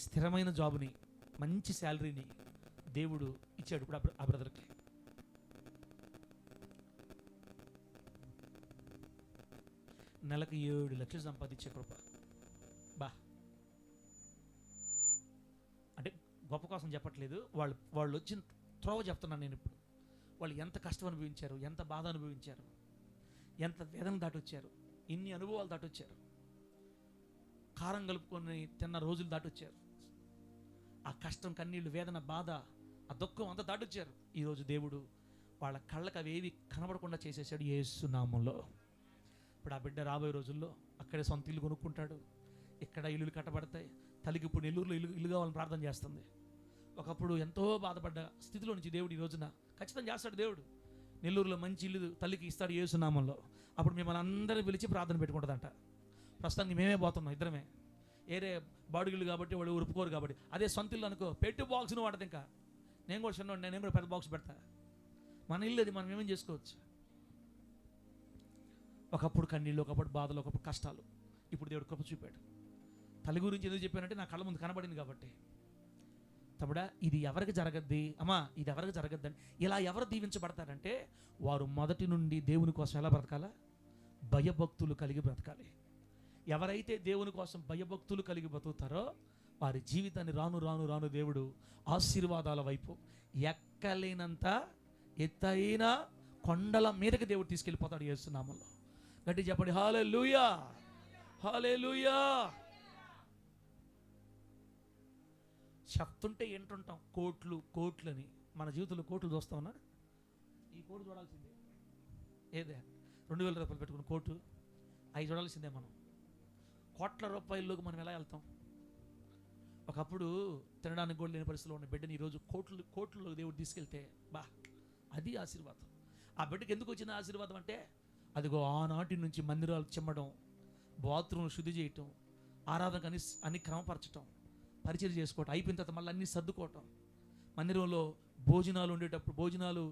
స్థిరమైన జాబుని, మంచి శాలరీని దేవుడు ఇచ్చాడు ఇప్పుడు ఆ బ్రదర్కి. నెలకు 7 లక్షలు సంపాదించే కృప. బా, అంటే గొప్ప కోసం చెప్పట్లేదు, వాళ్ళు వచ్చిన త్రోవ చెప్తున్నాను నేను ఇప్పుడు. వాళ్ళు ఎంత కష్టం అనుభవించారు, ఎంత బాధ అనుభవించారు, ఎంత వేదన దాటొచ్చారు, ఇన్ని అనుభవాలు దాటొచ్చారు, కారం కలుపుకొని తిన్న రోజులు దాటొచ్చారు, ఆ కష్టం, కన్నీళ్ళు, వేదన, బాధ, ఆ దుఃఖం అంతా దాటొచ్చారు. ఈరోజు దేవుడు వాళ్ళ కళ్ళకు అవేవి కనబడకుండా చేసేసాడు యేసు నామంలో. ఇప్పుడు ఆ బిడ్డ రాబోయే రోజుల్లో అక్కడే సొంత ఇల్లు కొనుక్కుంటాడు, ఇక్కడ ఇల్లులు కట్టబడతాయి. తల్లికి ఇప్పుడు నెల్లూరులో ఇల్లు కావాలని ప్రార్థన చేస్తుంది. ఒకప్పుడు ఎంతో బాధపడ్డ స్థితిలో నుంచి దేవుడు ఈ రోజున ఖచ్చితంగా చేస్తాడు. దేవుడు నెల్లూరులో మంచి ఇల్లు తల్లికి ఇస్తాడు యేసు నామంలో. అప్పుడు మిమ్మల్ని అందరూ పిలిచి ప్రార్థన పెట్టుకుంటుందంట. ప్రస్తుతానికి మేమే పోతున్నాం ఇద్దరమే, ఏరే బాడుగిళ్ళు కాబట్టి వాళ్ళు ఒప్పుకోరు కాబట్టి. అదే సొంత ఇల్లు అనుకో, పెట్టు బాక్స్ను వాడదు. ఇంకా నేను కూడా చిన్న, నేను కూడా పెద్ద బాక్స్ పెడతా. మన ఇల్లు అది, మనం ఏమేం చేసుకోవచ్చు. ఒకప్పుడు కన్నీళ్ళు, ఒకప్పుడు బాధలు, ఒకప్పుడు కష్టాలు. ఇప్పుడు దేవుడు కృప చూపాడు. తల్లి గురించి ఎందుకు చెప్పానంటే నా కళ్ళ ముందు కనబడింది కాబట్టి. తమ్ముడా, ఇది ఎవరికి జరగద్ది, అమ్మా ఇది ఎవరికి జరగద్దని ఇలా ఎవరు దీవించబడతారంటే వారు మొదటి నుండి దేవుని కోసం ఎలా బ్రతకాలా? భయభక్తులు కలిగి బ్రతకాలి. ఎవరైతే దేవుని కోసం భయభక్తులు కలిగి బ్రతుకుతారో వారి జీవితాన్ని రాను రాను రాను దేవుడు ఆశీర్వాదాల వైపు, ఎక్కలేనంత ఎత్తైన కొండల మీదకి దేవుడు తీసుకెళ్ళిపోతాడు యేసు నామములో. గట్టి చెప్పండి హల్లెలూయా, హల్లెలూయా. చెప్తుంటే ఏంటుంటాం, కోట్లు కోట్లని. మన జీవితంలో కోట్లు చూస్తామన్నా? ఈ కోటు చూడాల్సిందే. ఏదే 2000 రూపాయలు పెట్టుకున్న కోటు అవి చూడాల్సిందే. మనం కోట్ల రూపాయల్లోకి మనం ఎలా వెళ్తాం? ఒకప్పుడు తినడానికి కూడా లేని పరిస్థితిలో ఉన్న బిడ్డని ఈరోజు కోట్లలో దేవుడు తీసుకెళ్తే బా, అది ఆశీర్వాదం. ఆ బిడ్డకి ఎందుకు వచ్చిన ఆశీర్వాదం అంటే అదిగో ఆనాటి నుంచి మందిరాలు చిమ్మడం, బాత్రూమ్ శుద్ధి చేయటం, ఆరాధన అన్ని క్రమపరచటం, పరిచయం చేసుకోవటం, అయిపోయిన తర్వాత మళ్ళీ అన్నీ సర్దుకోవటం, మందిరంలో భోజనాలు ఉండేటప్పుడు భోజనాలు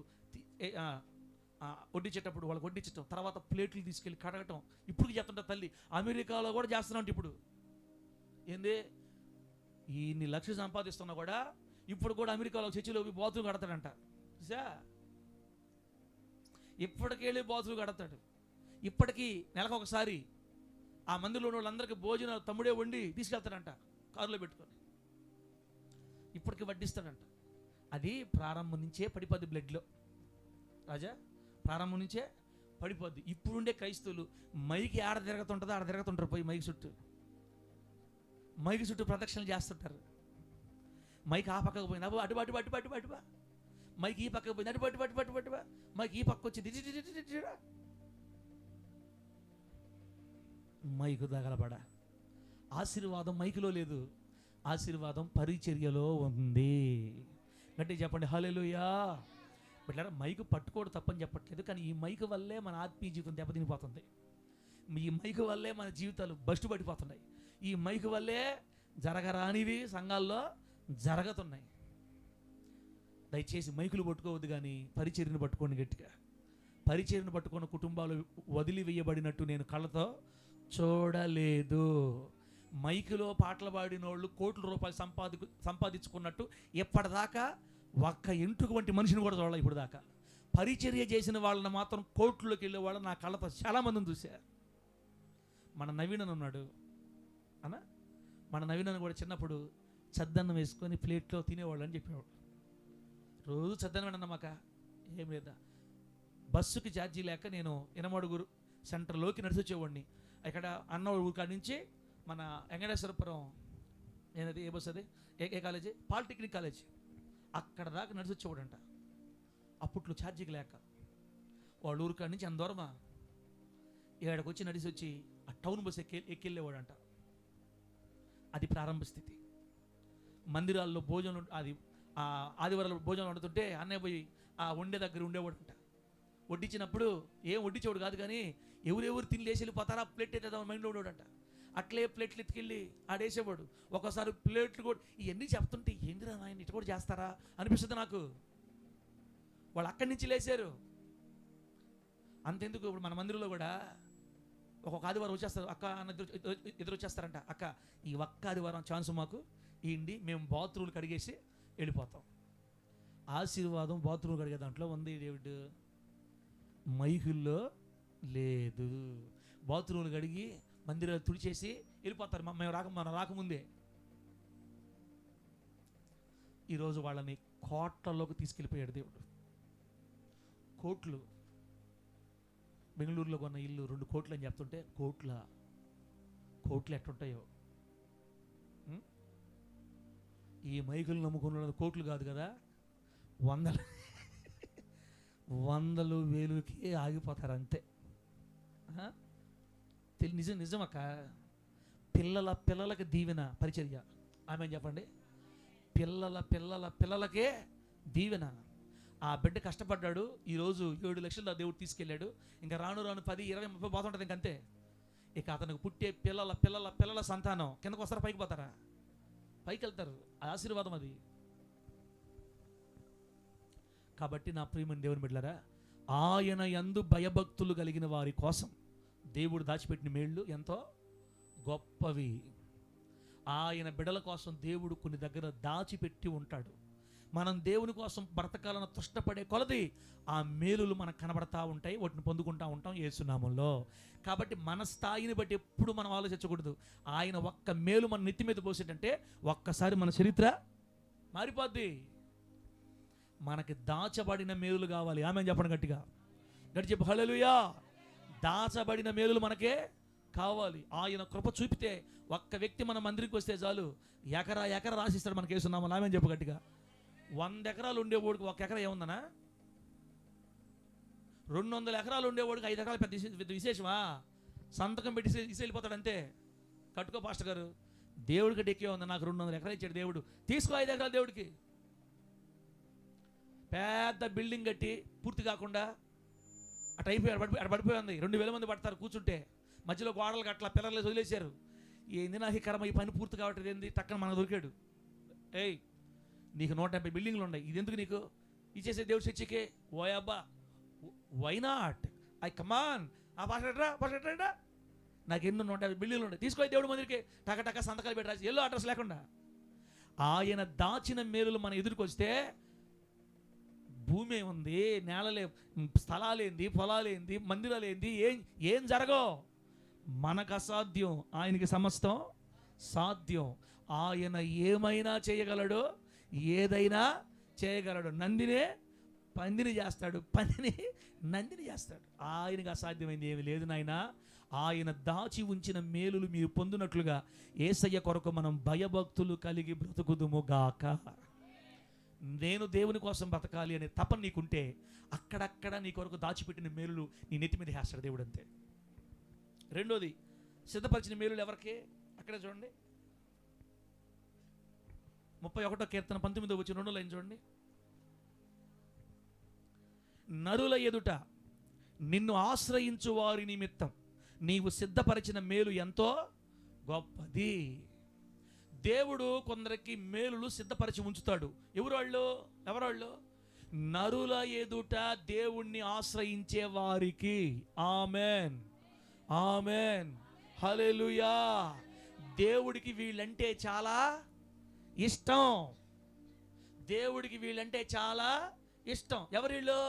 వడ్డించేటప్పుడు వాళ్ళకి వడ్డించటం, తర్వాత ప్లేట్లు తీసుకెళ్ళి కడగటం. ఇప్పుడు చెప్తుంటా తల్లి, అమెరికాలో కూడా చేస్తున్నా. ఇప్పుడు ఏంది, ఇన్ని లక్షలు సంపాదిస్తున్నా కూడా ఇప్పుడు కూడా అమెరికాలో చర్చిలో బాత్రూమ్ కడతాడంట. చూసా, ఇప్పటికెళ్ళి బాత్రూమ్ కడతాడు. ఇప్పటికీ నెలకు ఒకసారి ఆ మందిలో ఉన్న వాళ్ళందరికీ భోజనాలు తమ్ముడే వండి తీసుకెళ్తాడంట, కారులో పెట్టుకొని. ఇప్పటికి వడ్డిస్తాడంట. అది ప్రారంభం నుంచే పడిపోద్ది బ్లడ్లో రాజా, ప్రారంభం నుంచే పడిపోద్ది. ఇప్పుడుండే క్రైస్తవులు మైకి ఆడ తిరగతుంటుందో ఆడ తిరగతుంటారు, పోయి మైకి చుట్టూ ప్రదక్షిణలు చేస్తుంటారు. మైకి ఆ పక్కకు పోయింది, అటు అటు అటు అటు అటు అటువా, మైకి ఈ పక్కకు పోయింది, అటు అటు అటు అటు అటువా, మైకి ఈ పక్క వచ్చింది, మైకు తగలబడ. ఆశీర్వాదం మైకులో లేదు, ఆశీర్వాదం పరిచర్యలో ఉంది. గట్టి చెప్పండి హల్లెలూయా. బిడ్డలారా, మైకు పట్టుకోవడం తప్పని చెప్పట్లేదు, కానీ ఈ మైకు వల్లే మన ఆత్మీయ జీవితం దెబ్బతినిపోతుంది. ఈ మైకు వల్లే మన జీవితాలు బస్టు పడిపోతున్నాయి. ఈ మైకు వల్లే జరగరానివి సంఘాల్లో జరుగుతున్నాయి. దయచేసి మైకులు పట్టుకోవద్దు, కానీ పరిచర్యను పట్టుకోండి గట్టిగా. పరిచర్యను పట్టుకున్న కుటుంబాలు వదిలివేయబడినట్టు నేను కళ్ళతో చూడలేదు. మైకులో పాటలు పాడిన వాళ్ళు కోట్ల రూపాయలు సంపాదించుకున్నట్టు ఎప్పటిదాకా ఒక్క ఎంటుకు వంటి మనిషిని కూడా చూడాలి. ఇప్పుడు దాకా పరిచర్య చేసిన వాళ్ళని మాత్రం కోట్లలోకి వెళ్ళే వాళ్ళు నా కళ్ళతో చాలామందిని చూశా. మన నవీనన్ ఉన్నాడు అన్న, మన నవీనన్ కూడా చిన్నప్పుడు చద్దన్నం వేసుకొని ప్లేట్లో తినేవాళ్ళు అని చెప్పేవాడు. రోజు చద్దన్నం అన్నమాక ఏం లేదా, బస్సుకి ఛార్జీ లేక నేను ఎనమడుగురు సెంటర్లోకి నడిచి వచ్చేవాడిని. ఇక్కడ అన్న ఊరి కాడి నుంచి మన వెంకటేశ్వరపురం, ఏదది, ఏ బస్సు అది, ఏ కాలేజీ, పాలిటెక్నిక్ కాలేజీ, అక్కడ దాకా నడిచి వచ్చేవాడంట. అప్పట్లో ఛార్జీకి లేక వాళ్ళ ఊరి కాడి నుంచి అంత దూరమా, ఏడకు వచ్చి నడిచి వచ్చి ఆ టౌన్ బస్సు ఎక్కెళ్ళేవాడంట. అది ప్రారంభ స్థితి. మందిరాల్లో భోజనం, అది ఆదివారాలు భోజనం వండుతుంటే అన్నయ్య పోయి ఆ వండే దగ్గర ఉండేవాడంట. వడ్డించినప్పుడు ఏం వడ్డించేవాడు కాదు, కానీ ఎవరెవరు తిని లేచి వెళ్ళిపోతారా, ప్లేట్ ఎత్తేద్దామని మైండ్లో ఉండేవాడంట. అట్లే ప్లేట్లు ఎత్తుకెళ్ళి ఆడేసేవాడు. ఒకసారి ప్లేట్లు కూడా ఇవన్నీ చెప్తుంటే ఏందిరా నాయన ఇటు కూడా చేస్తారా అనిపిస్తుంది నాకు. వాళ్ళు అక్కడి నుంచి లేచారు. అంతెందుకు, ఇప్పుడు మన మందిరంలో కూడా ఒక్కొక్క ఆదివారం వచ్చేస్తారు, అక్క అన్న ఎదురు వచ్చేస్తారంట. అక్క ఈ ఒక్క ఆదివారం ఛాన్స్ మాకు ఇవ్వండి, మేము బాత్రూమ్లు కడిగేసి వెళ్ళిపోతాం. ఆశీర్వాదం బాత్రూమ్ కడిగే దాంట్లో ఉంది, డేవిడ్ మైకుల్లో లేదు. బాత్రూమ్లు కడిగి మందిరాలు తుడిచేసి వెళ్ళిపోతారు. మనం రాకముందే. ఈరోజు వాళ్ళని కోట్లలోకి తీసుకెళ్ళిపోయాడు దేవుడు. కోట్లు. బెంగళూరులో కొన్న ఇల్లు 2 కోట్లు అని చెప్తుంటే కోట్లు ఎట్టుంటాయో. ఈ మైకులు నమ్ముకున్న కోట్లు కాదు కదా, వందలు వేలుకి ఆగిపోతారు అంతే. నిజమక్క. పిల్లలకి దీవెన పరిచర్య. ఆమె చెప్పండి. పిల్లలకే దీవెన. ఆ బిడ్డ కష్టపడ్డాడు, ఈరోజు 7 లక్షలు దేవుడు తీసుకెళ్ళాడు. ఇంకా రాను 10, 20, 30 పోతుంటుంది ఇంకంతే. ఇక అతనికి పుట్టే పిల్లల సంతానం కిందకు వస్తారా, పైకి పోతారా? పైకి వెళ్తారు. ఆశీర్వాదం అది. కాబట్టి నా ప్రియమైన దేవుని బిడ్డలారా, ఆయన యందు భయభక్తులు కలిగిన వారి కోసం దేవుడు దాచిపెట్టిన మేళ్ళు ఎంతో గొప్పవి. ఆయన బిడ్డల కోసం దేవుడు కొన్ని దగ్గర దాచిపెట్టి ఉంటాడు. మనం దేవుని కోసం బ్రతకాలను తృష్టపడే కొలది ఆ మేలులు మనకు కనబడతా ఉంటాయి, వాటిని పొందుకుంటూ ఉంటాం యేసు నామములో. కాబట్టి మన స్థాయిని బట్టి ఎప్పుడు మనం ఆలోచించకూడదు. ఆయన ఒక్క మేలు మన నెత్తి మీద పోసేటంటే ఒక్కసారి మన చరిత్ర మారిపోద్ది. మనకి దాచబడిన మేలులు కావాలి. ఆమె చెప్పండి గట్టిగా, చెప్పు హల్లెలూయా. దాచబడిన మేలులు మనకే కావాలి. ఆయన కృప చూపితే ఒక్క వ్యక్తి మన మందిరికి వస్తే చాలు, ఎకరా రాసిస్తాడు మనకి యేసు నామములో. ఆమె చెప్పు గట్టిగా. 100 ఎకరాలు ఉండేవాడికి 1 ఎకరా ఏముందనా? 200 ఎకరాలు ఉండేవాడికి 5 ఎకరాలు పెద్ద విశేషమా? సంతకం పెట్టి ఇసి వెళ్ళిపోతాడు అంతే. కట్టుకో పాస్టర్ గారు, దేవుడికి డెక్కే ఉంది, నాకు 200 ఎకరాలు ఇచ్చాడు దేవుడు, తీసుకో 5 ఎకరాలు దేవుడికి. పెద్ద బిల్డింగ్ కట్టి పూర్తి కాకుండా అటు పడిపోయి ఉంది. 2000 మంది పడతారు కూర్చుంటే, మధ్యలో గోడలు గట్ల పిల్లర్లు వదిలేశారు. ఏంది నాకు ఈ కర్మ, ఈ పని పూర్తి కావట్లేదు ఏంది? టక్కన మనకు దొరికాడు. ఏయ్, నీకు 150 బిల్డింగ్లు ఉన్నాయి, ఇది ఎందుకు నీకు ఇచ్చేసే దేవుడు చర్చికే? ఓయబ్బా, వై నాట్? ఐ కమాన్, ఆ పాస్టర్రా నాకు ఎన్నో 150 బిల్డింగ్లు ఉన్నాయి, తీసుకో దేవుడు మందిరికి. టక సంతకాలు పెట్టి రాసి ఎల్లో అడ్రస్ లేకుండా. ఆయన దాచిన మేలులు మన ఎదురుకు వస్తే భూమి ఉంది, నేలలే, స్థలాలేంది, పొలాలేంది, మందిరాలేంది, ఏం జరగో. మనకు అసాధ్యం, ఆయనకి సమస్తం సాధ్యం. ఆయన ఏమైనా చేయగలడు, ఏదైనా చేయగలడు. నందినే పందిని చేస్తాడు, పందిని నందిని చేస్తాడు. ఆయనకు అసాధ్యమైంది ఏమి లేదు నాయన. ఆయన దాచి ఉంచిన మేలులు మీరు పొందినట్లుగా యేసయ్య కొరకు మనం భయభక్తులు కలిగి బ్రతుకుదుముగాక. నేను దేవుని కోసం బ్రతకాలి అనే తపన నీకుంటే అక్కడక్కడ నీ కొరకు దాచిపెట్టిన మేలులు నీ నెత్తి మీద వేస్తాడు దేవుడు అంతే. రెండోది, సిద్ధపరిచిన మేలులు ఎవరికి? అక్కడే చూడండి, 31వ కీర్తన 19వ వచనం 2వ లైన్ చూడండి. నరుల ఎదుట నిన్ను ఆశ్రయించు వారి నిమిత్తం నీవు సిద్ధపరిచిన మేలు ఎంతో గొప్పది. దేవుడు కొందరికి మేలులు సిద్ధపరిచి ఉంచుతాడు. ఎవరాళ్ళు? నరుల ఎదుట దేవుణ్ణి ఆశ్రయించే వారికి. ఆమెన్, ఆమెన్, హల్లెలూయా. దేవుడికి వీళ్ళంటే చాలా ఇష్టం. దేవుడికి వీళ్ళంటే చాలా ఇష్టం. ఎవరిళ్ళు?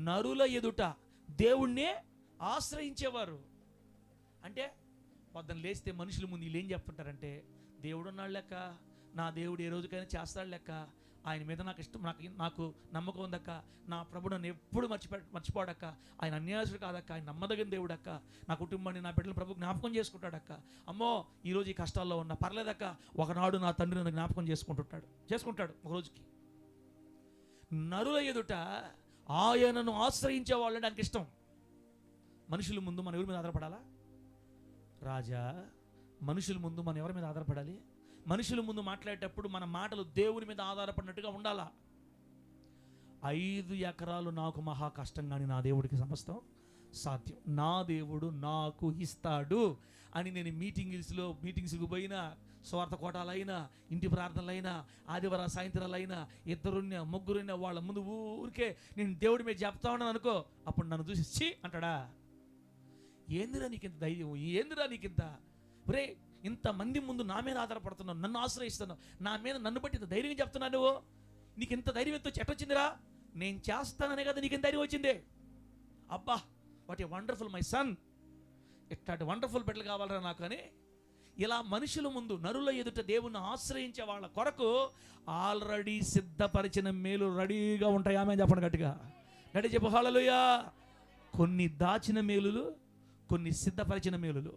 నరుల ఎదుట దేవుణ్ణి ఆశ్రయించేవారు. అంటే పొద్దున లేస్తే మనుషుల ముందు వీళ్ళు ఏం చెప్తుంటారంటే, దేవుడు ఉన్నాడు లెక్క, నా దేవుడు ఏ రోజుకైనా చేస్తాడు లెక్క, ఆయన మీద నాకు ఇష్టం, నాకు నమ్మకం ఉందక్క, నా ప్రభు నన్ను ఎప్పుడు మర్చిపోడక్క, ఆయన అన్యాసుడు కాదక్క, ఆయన నమ్మదగిన దేవుడు అక్క, నా కుటుంబాన్ని, నా బిడ్డల ప్రభు జ్ఞాపకం చేసుకుంటాడక్క. అమ్మో ఈరోజు ఈ కష్టాల్లో ఉన్నా పర్లేదక్క, ఒకనాడు నా తండ్రి నన్ను జ్ఞాపకం చేసుకుంటాడు ఒక రోజుకి. నరుల ఎదుట ఆయనను ఆశ్రయించే వాళ్ళని ఆయనకి ఇష్టం. మనుషుల ముందు మనం ఎవరి మీద ఆధారపడాలా? రాజా, మనుషుల ముందు మనం ఎవరి మీద ఆధారపడాలి? మనుషుల ముందు మాట్లాడేటప్పుడు మన మాటలు దేవుని మీద ఆధారపడినట్టుగా ఉండాలా. 5 ఎకరాలు నాకు మహా కష్టం, కానీ నా దేవుడికి సమస్తం సాధ్యం. నా దేవుడు నాకు ఇస్తాడు అని నేను మీటింగ్స్కి పోయినా, స్వార్థ కోటాలైనా, ఇంటి ప్రార్థనలైనా, ఆదివారం సాయంత్రాలైనా, 2 3 వాళ్ళ ముందు ఊరికే నేను దేవుడి మీద చెప్తా ఉన్నాను అనుకో, అప్పుడు నన్ను చూసి ఛీ అంటాడా? ఏందిరా నీకు ఇంత ధైర్యం, ఏందిరా నీకు ఇంత, ఒరే ఇంతమంది ముందు నా మీద ఆధారపడుతున్నావు, నన్ను ఆశ్రయిస్తున్నావు, నా మీద నన్ను బట్టి ఇంత ధైర్యం చెప్తున్నావు, నువ్వు నీకు ఇంత ధైర్యం ఎంతో చెట్టొచ్చిందిరా? నేను చేస్తాననే కదా నీకు ఇంత ధైర్యం వచ్చింది. అబ్బా what a wonderful my son, ఇట్లాంటి వండర్ఫుల్ బిడ్డలు కావాలరా నాకు అని ఇలా మనుషుల ముందు, నరుల ఎదుట దేవుణ్ణి ఆశ్రయించే వాళ్ళ కొరకు ఆల్రెడీ సిద్ధపరిచిన మేలు రెడీగా ఉంటాయి. ఆమె చెప్పండి గట్టిగా, గట్టి చెప్పు హల్లెలూయా. కొన్ని దాచిన మేలులు, కొన్ని సిద్ధపరిచిన మేలులు.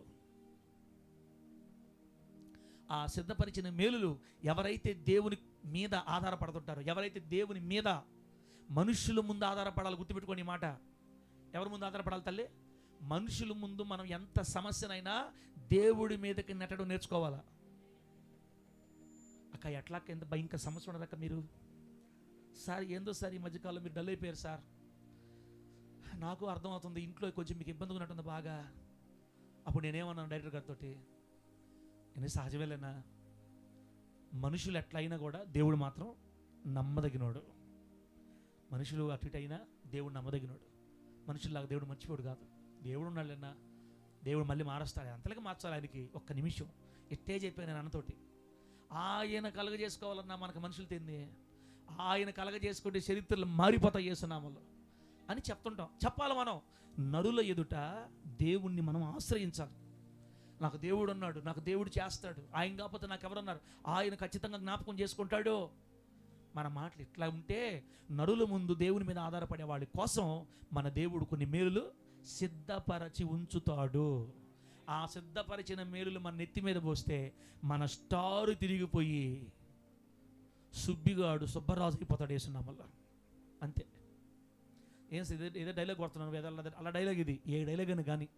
ఆ సిద్ధపరిచిన మేలులు ఎవరైతే దేవుని మీద ఆధారపడుతుంటారో, ఎవరైతే దేవుని మీద, మనుషుల ముందు ఆధారపడాలి. గుర్తుపెట్టుకోండి ఈ మాట. ఎవరి ముందు ఆధారపడాలి తల్లి? మనుషుల ముందు మనం ఎంత సమస్యనైనా దేవుడి మీదకి నెట్టడం నేర్చుకోవాలా. అక్క ఎట్లా ఎంత భయంకర సమస్య ఉండదక్క, మీరు సార్ ఏందో సార్ ఈ మధ్యకాలంలో మీరు డల్ అయిపోయారు సార్, నాకు అర్థమవుతుంది ఇంట్లో కొంచెం మీకు ఇబ్బందిగా ఉన్నట్టుంది బాగా. అప్పుడు నేనేమన్నాను డైరెక్టర్ గారితో, నేను సహజమేలేనా, మనుషులు ఎట్లయినా కూడా దేవుడు మాత్రం నమ్మదగినోడు. మనుషులు అటు ఇటు అయినా దేవుడు నమ్మదగినోడు. మనుషుల్లాగా దేవుడు మర్చిపోడు కాదు. దేవుడు ఉన్నాడన్నా, దేవుడు మళ్ళీ మారుస్తాడు, అంతలోకి మార్చాలి ఆయనకి. ఒక్క నిమిషం ఎట్టే చెప్పాను నేను అన్నతోటి. ఆయన కలగజేసుకోవాలన్నా మనకు మనుషులు తింది, ఆయన కలగజేసుకుంటే చరిత్రలు మారిపోతాయి యేసునామములో అని చెప్తుంటాం. చెప్పాలి మనం. నరుల ఎదుట దేవుణ్ణి మనం ఆశ్రయించాలి. నాకు దేవుడు ఉన్నాడు, నాకు దేవుడు చేస్తాడు, ఆయన కాకపోతే నాకు ఎవరున్నారు, ఆయన ఖచ్చితంగా జ్ఞాపకం చేసుకుంటాడు. మన మాటలు ఇట్లా ఉంటే నరుల ముందు దేవుని మీద ఆధారపడే వాళ్ళ కోసం మన దేవుడు కొన్ని మేలులు సిద్ధపరచి ఉంచుతాడు. ఆ సిద్ధపరిచిన మేలులు మన నెత్తి మీద పోస్తే మన స్టారు తిరిగిపోయి సుబ్బిగాడు సుబ్బరాజు అయిపోతాడు యేసునామములో. అంతే. ఏదో డైలాగ్ కొడుతున్నాను, అలా డైలాగ్ ఇది, ఏ డైలాగ్ అని కానీ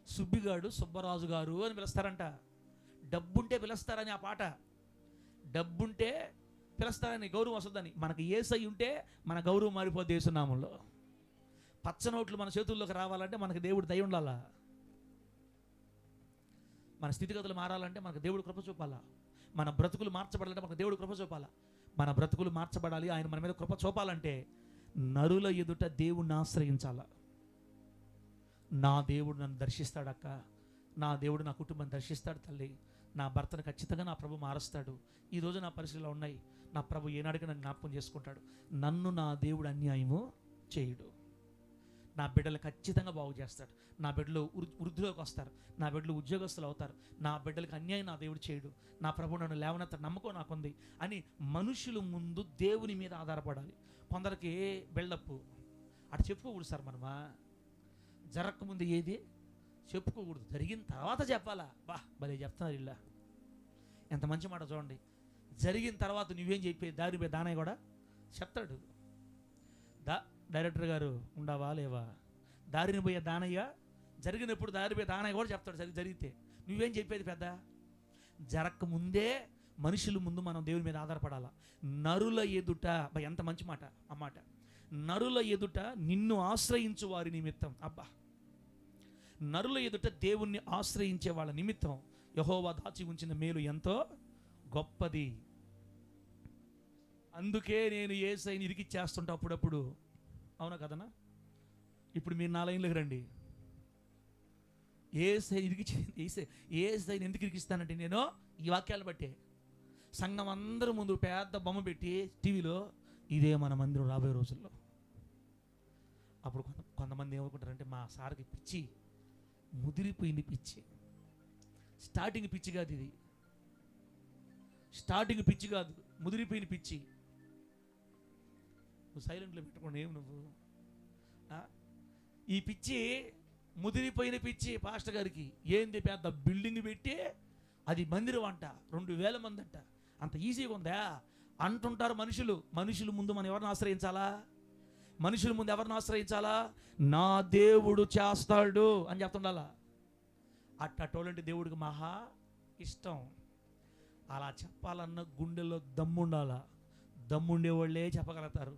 సుబ్బిగాడు సుబ్బరాజు గారు అని పిలుస్తారంట. డబ్బుంటే పిలుస్తారని ఆ పాట, డబ్బుంటే పిలుస్తారని, గౌరవం వస్తుందని. మనకు యేసై ఉంటే మన గౌరవం మారిపోద్ది యేసునామములో. పచ్చ నోట్లు మన చేతుల్లోకి రావాలంటే మనకు దేవుడు దయ ఉండాలా. మన స్థితిగతులు మారాలంటే మనకు దేవుడు కృప చూపాలా. మన బ్రతుకులు మార్చబడాలంటే మనకు దేవుడు కృప చూపాలా. మన బ్రతుకులు మార్చబడాలి, ఆయన మన మీద కృప చూపాలంటే నరుల ఎదుట దేవుణ్ణి ఆశ్రయించాలా. నా దేవుడు నన్ను దర్శిస్తాడక్క, నా దేవుడు నా కుటుంబాన్ని దర్శిస్తాడు తల్లి, నా భర్తను ఖచ్చితంగా నా ప్రభు మారుస్తాడు, ఈరోజు నా పరిస్థితులు ఉన్నాయి, నా ప్రభు ఏనాడికి నన్ను జ్ఞాపకం చేసుకుంటాడు, నన్ను నా దేవుడు అన్యాయము చేయడు, నా బిడ్డలు ఖచ్చితంగా బాగు చేస్తాడు, నా బిడ్డలు వృద్ధిలోకి వస్తారు, నా బిడ్డలు ఉద్యోగస్తులు అవుతారు, నా బిడ్డలకు అన్యాయం నా దేవుడు చేయడు, నా ప్రభు నన్ను లేవనెత్త నమ్మకం నాకుంది అని మనుషుల ముందు దేవుని మీద ఆధారపడాలి. కొందరికి బిల్డప్ అటు చెప్పుకోకూడదు సార్, మనమా జరగకముందు ఏది చెప్పుకోకూడదు, జరిగిన తర్వాత చెప్పాలా. బా భలే చెప్తున్నారు ఇలా, ఎంత మంచి మాట చూడండి. జరిగిన తర్వాత నువ్వేం చెప్పే దారి మీద దానయ్య కూడా చెప్తాడు. డైరెక్టర్ గారు ఉండవా లేవా, దారిని పోయే దానయ్య జరిగినప్పుడు దారి పోయే దానయ్య కూడా చెప్తాడు. జరిగితే నువ్వేం చెప్పేది పెద్ద. జరగకముందే మనుషుల ముందు మనం దేవుని మీద ఆధారపడాలా. నరుల ఎదుట, ఎంత మంచి మాట ఆ మాట, నరుల ఎదుట నిన్ను ఆశ్రయించు వారి నిమిత్తం. అబ్బా, నరుల ఎదుట దేవుణ్ణి ఆశ్రయించే వాళ్ళ నిమిత్తం యెహోవా దాచి ఉంచిన మేలు ఎంతో గొప్పది. అందుకే నేను యేసయ్యని ఇరికిచ్చేస్తుంటా అప్పుడప్పుడు. అవునా కదనా? ఇప్పుడు మీరు 4 లైన్లకు రండి. యేసయ్యని ఎందుకు ఇరికిస్తానంటే నేను ఈ వాక్యాలు బట్టే. సంఘం అందరూ ముందు పెద్ద బొమ్మ పెట్టి టీవీలో ఇదే మన మందిరం రాబోయే రోజుల్లో. అప్పుడు కొంతమంది ఏమనుకుంటారంటే మా సార్కి పిచ్చి ముదిరిపోయింది, పిచ్చి స్టార్టింగ్ పిచ్చి కాదు ఇది, స్టార్టింగ్ పిచ్చి కాదు, ముదిరిపోయిన పిచ్చి. నువ్వు సైలెంట్లో పెట్టుకోండి, ఏం నువ్వు ఈ పిచ్చి ముదిరిపోయిన పిచ్చి. పాస్టర్ గారికి ఏంది పెద్ద బిల్డింగ్ పెట్టి అది మందిరం అంట, 2000 మంది అంట, అంత ఈజీగా ఉందా అంటుంటారు మనుషులు. మనుషుల ముందు మనం ఎవరిని ఆశ్రయించాలా? మనుషుల ముందు ఎవరిని ఆశ్రయించాలా? నా దేవుడు చేస్తాడు అని చెప్తుండాలా. అట్టోలంటే దేవుడికి మహా ఇష్టం. అలా చెప్పాలన్న గుండెల్లో దమ్ముండాలా. దమ్ముండే వాళ్ళే చెప్పగలుగుతారు.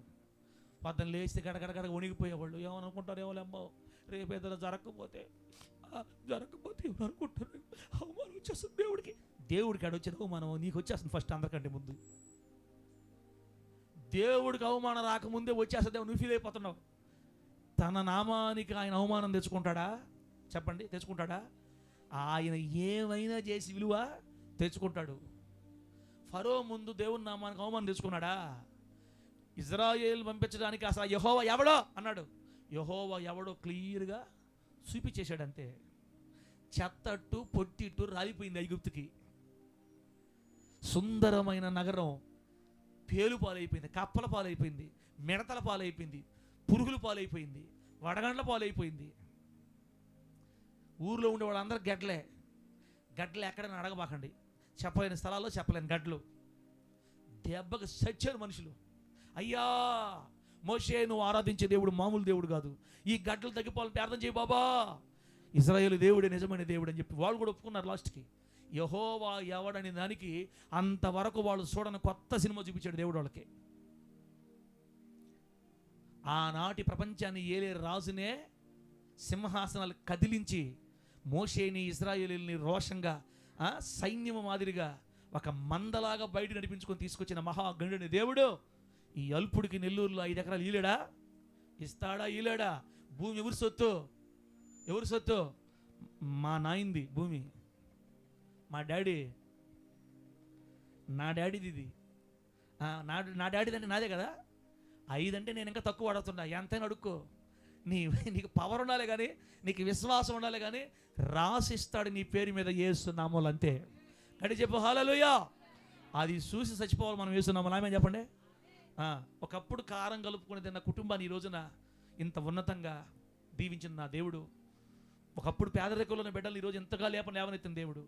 పొద్దున్న లేస్తే గడగడగడ వణిగిపోయేవాళ్ళు. ఏమనుకుంటారు, ఏమోలేమ్మో రేపు ఏదైనా జరగకపోతే ఏమనుకుంటారు, అవమానం వచ్చేస్తుంది దేవుడికి. దేవుడికి అడొచ్చేది అవమానం నీకు వచ్చేస్తుంది ఫస్ట్, అందరికంటే ముందు. దేవుడికి అవమానం రాకముందే వచ్చేస్తుంది, నువ్వు ఫీల్ అయిపోతున్నావు. తన నామానికి ఆయన అవమానం తెచ్చుకుంటాడా? చెప్పండి, తెచ్చుకుంటాడా? ఆయన ఏమైనా చేసి విలువ తెచ్చుకుంటాడు. ఫరో ముందు దేవుని నామానికి అవమానం తెచ్చుకున్నాడా? ఇజ్రాయేల్ పంపించడానికి అసలు యెహోవా ఎవడో అన్నాడు. యెహోవా ఎవడో క్లియర్గా చూపించేశాడు. అంతే. చెత్తట్టు పొట్టిట్టు రాలిపోయింది ఐగుప్తుకి. సుందరమైన నగరం పేలు పాలైపోయింది, కప్పల పాలైపోయింది, మిడతల పాలైపోయింది, పురుగుల పాలైపోయింది, వడగండ్ల పాలైపోయింది. ఊర్లో ఉండే వాళ్ళందరూ గడ్డలే. ఎక్కడైనా అడగబాకండి, చెప్పలేని స్థలాల్లో చెప్పలేని గడ్డలు. దెబ్బకి చచ్చారు మనుషులు. అయ్యా మోషే, నువ్వు ఆరాధించే దేవుడు మామూలు దేవుడు కాదు, ఈ గడ్డలు తగ్గిపోవాలని ప్రార్థన చేయి బాబా. ఇశ్రాయేలు దేవుడే నిజమైన దేవుడు అని చెప్పి వాళ్ళు కూడా ఒప్పుకున్నారు లాస్ట్కి. యెహోవా ఎవడని దానికి అంతవరకు వాళ్ళు చూడని కొత్త సినిమా చూపించాడు దేవుడు వాళ్ళకి. ఆనాటి ప్రపంచాన్ని ఏలే రాజునే సింహాసనాలు కదిలించి మోషేని ఇశ్రాయేలుని రోషంగా సైన్యము మాదిరిగా ఒక మందలాగా బయట నడిపించుకొని తీసుకొచ్చిన మహాగణుడిని దేవుడు ఈ అల్పుడికి నెల్లూరులో 5 ఎకరాలు ఈలేడా? ఇస్తాడా? ఈలేడా? భూమి ఎవరి సొత్తు? ఎవరి సొత్తు? మా నాయింది భూమి, మా డాడీ, నా డాడీది ఇది. నా డాడీది అంటే నాదే కదా. 5 అంటే నేను ఇంకా తక్కువ అడుగుతున్నా. ఎంతైనా అడుక్కో, నీకు పవర్ ఉండాలి కానీ, నీకు విశ్వాసం ఉండాలి కానీ, రాసిస్తాడు నీ పేరు మీద యేసు నామములు. అంతే. గడి చెప్పు హల్లెలూయా. అది చూసి చచ్చిపోవాలి మనం యేసు నామములు. ఆమేన్ చెప్పండి. ఒకప్పుడు కారం కలుపుకొని తిన్న కుటుంబాన్ని ఈ రోజున ఇంత ఉన్నతంగా దీవించిన నా దేవుడు, ఒకప్పుడు పేదరికంలోని బిడ్డలు ఈరోజు ఎంతగా లేవనెత్తిన దేవుడు,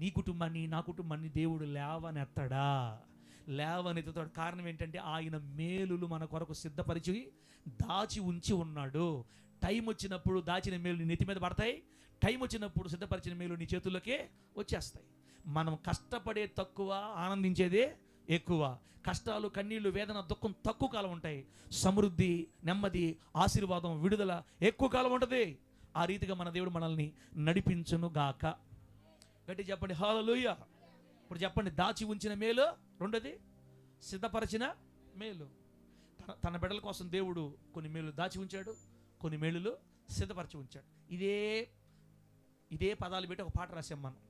నీ కుటుంబాన్ని నా కుటుంబాన్ని దేవుడు లేవనెత్తుతాడు. కారణం ఏంటంటే ఆయన మేలులు మన కొరకు సిద్ధపరిచి దాచి ఉంచి ఉన్నాడు. టైం వచ్చినప్పుడు దాచిన మేలు నీ నెత్తి మీద పడతాయి, టైం వచ్చినప్పుడు సిద్ధపరిచిన మేలు నీ చేతుల్లోకే వచ్చేస్తాయి. మనం కష్టపడే తక్కువ, ఆనందించేదే ఎక్కువ. కష్టాలు, కన్నీళ్లు, వేదన, దుఃఖం తక్కువ కాలం ఉంటాయి. సమృద్ధి, నెమ్మది, ఆశీర్వాదం, విడుదల ఎక్కువ కాలం ఉంటుంది. ఆ రీతిగా మన దేవుడు మనల్ని నడిపించును గాక. గట్టి చెప్పండి హల్లెలూయా. ఇప్పుడు చెప్పండి, దాచి ఉంచిన మేలు, రెండోది సిద్ధపరిచిన మేలు. తన బిడ్డల కోసం దేవుడు కొన్ని మేలు దాచి ఉంచాడు, కొన్ని మేలులు సిద్ధపరిచి ఉంచాడు. ఇదే పదాలు పెట్టి ఒక పాట రాసాం మనం.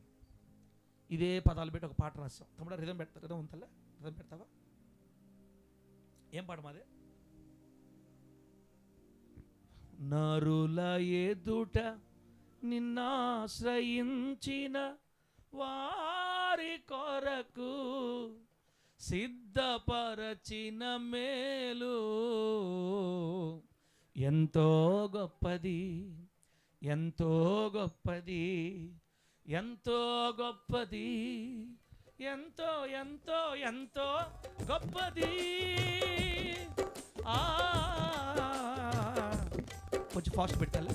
ఇదే పదాలు పెట్టి ఒక పాట రాసాం. తమ్ముడా రిధం ఉంటుందా? రిధం పెడతావా? ఏం పాట మాదే? నరుల ఎదుట నిన్నాశ్రయించిన వారి కొరకు సిద్ధపరచిన మేలు ఎంతో గొప్పది, ఎంతో గొప్పది, ఎంతో గొప్పది, ఎంతో ఎంతో ఎంతో గొప్పది. కొంచెం ఫాస్ట్ పెట్టాలి.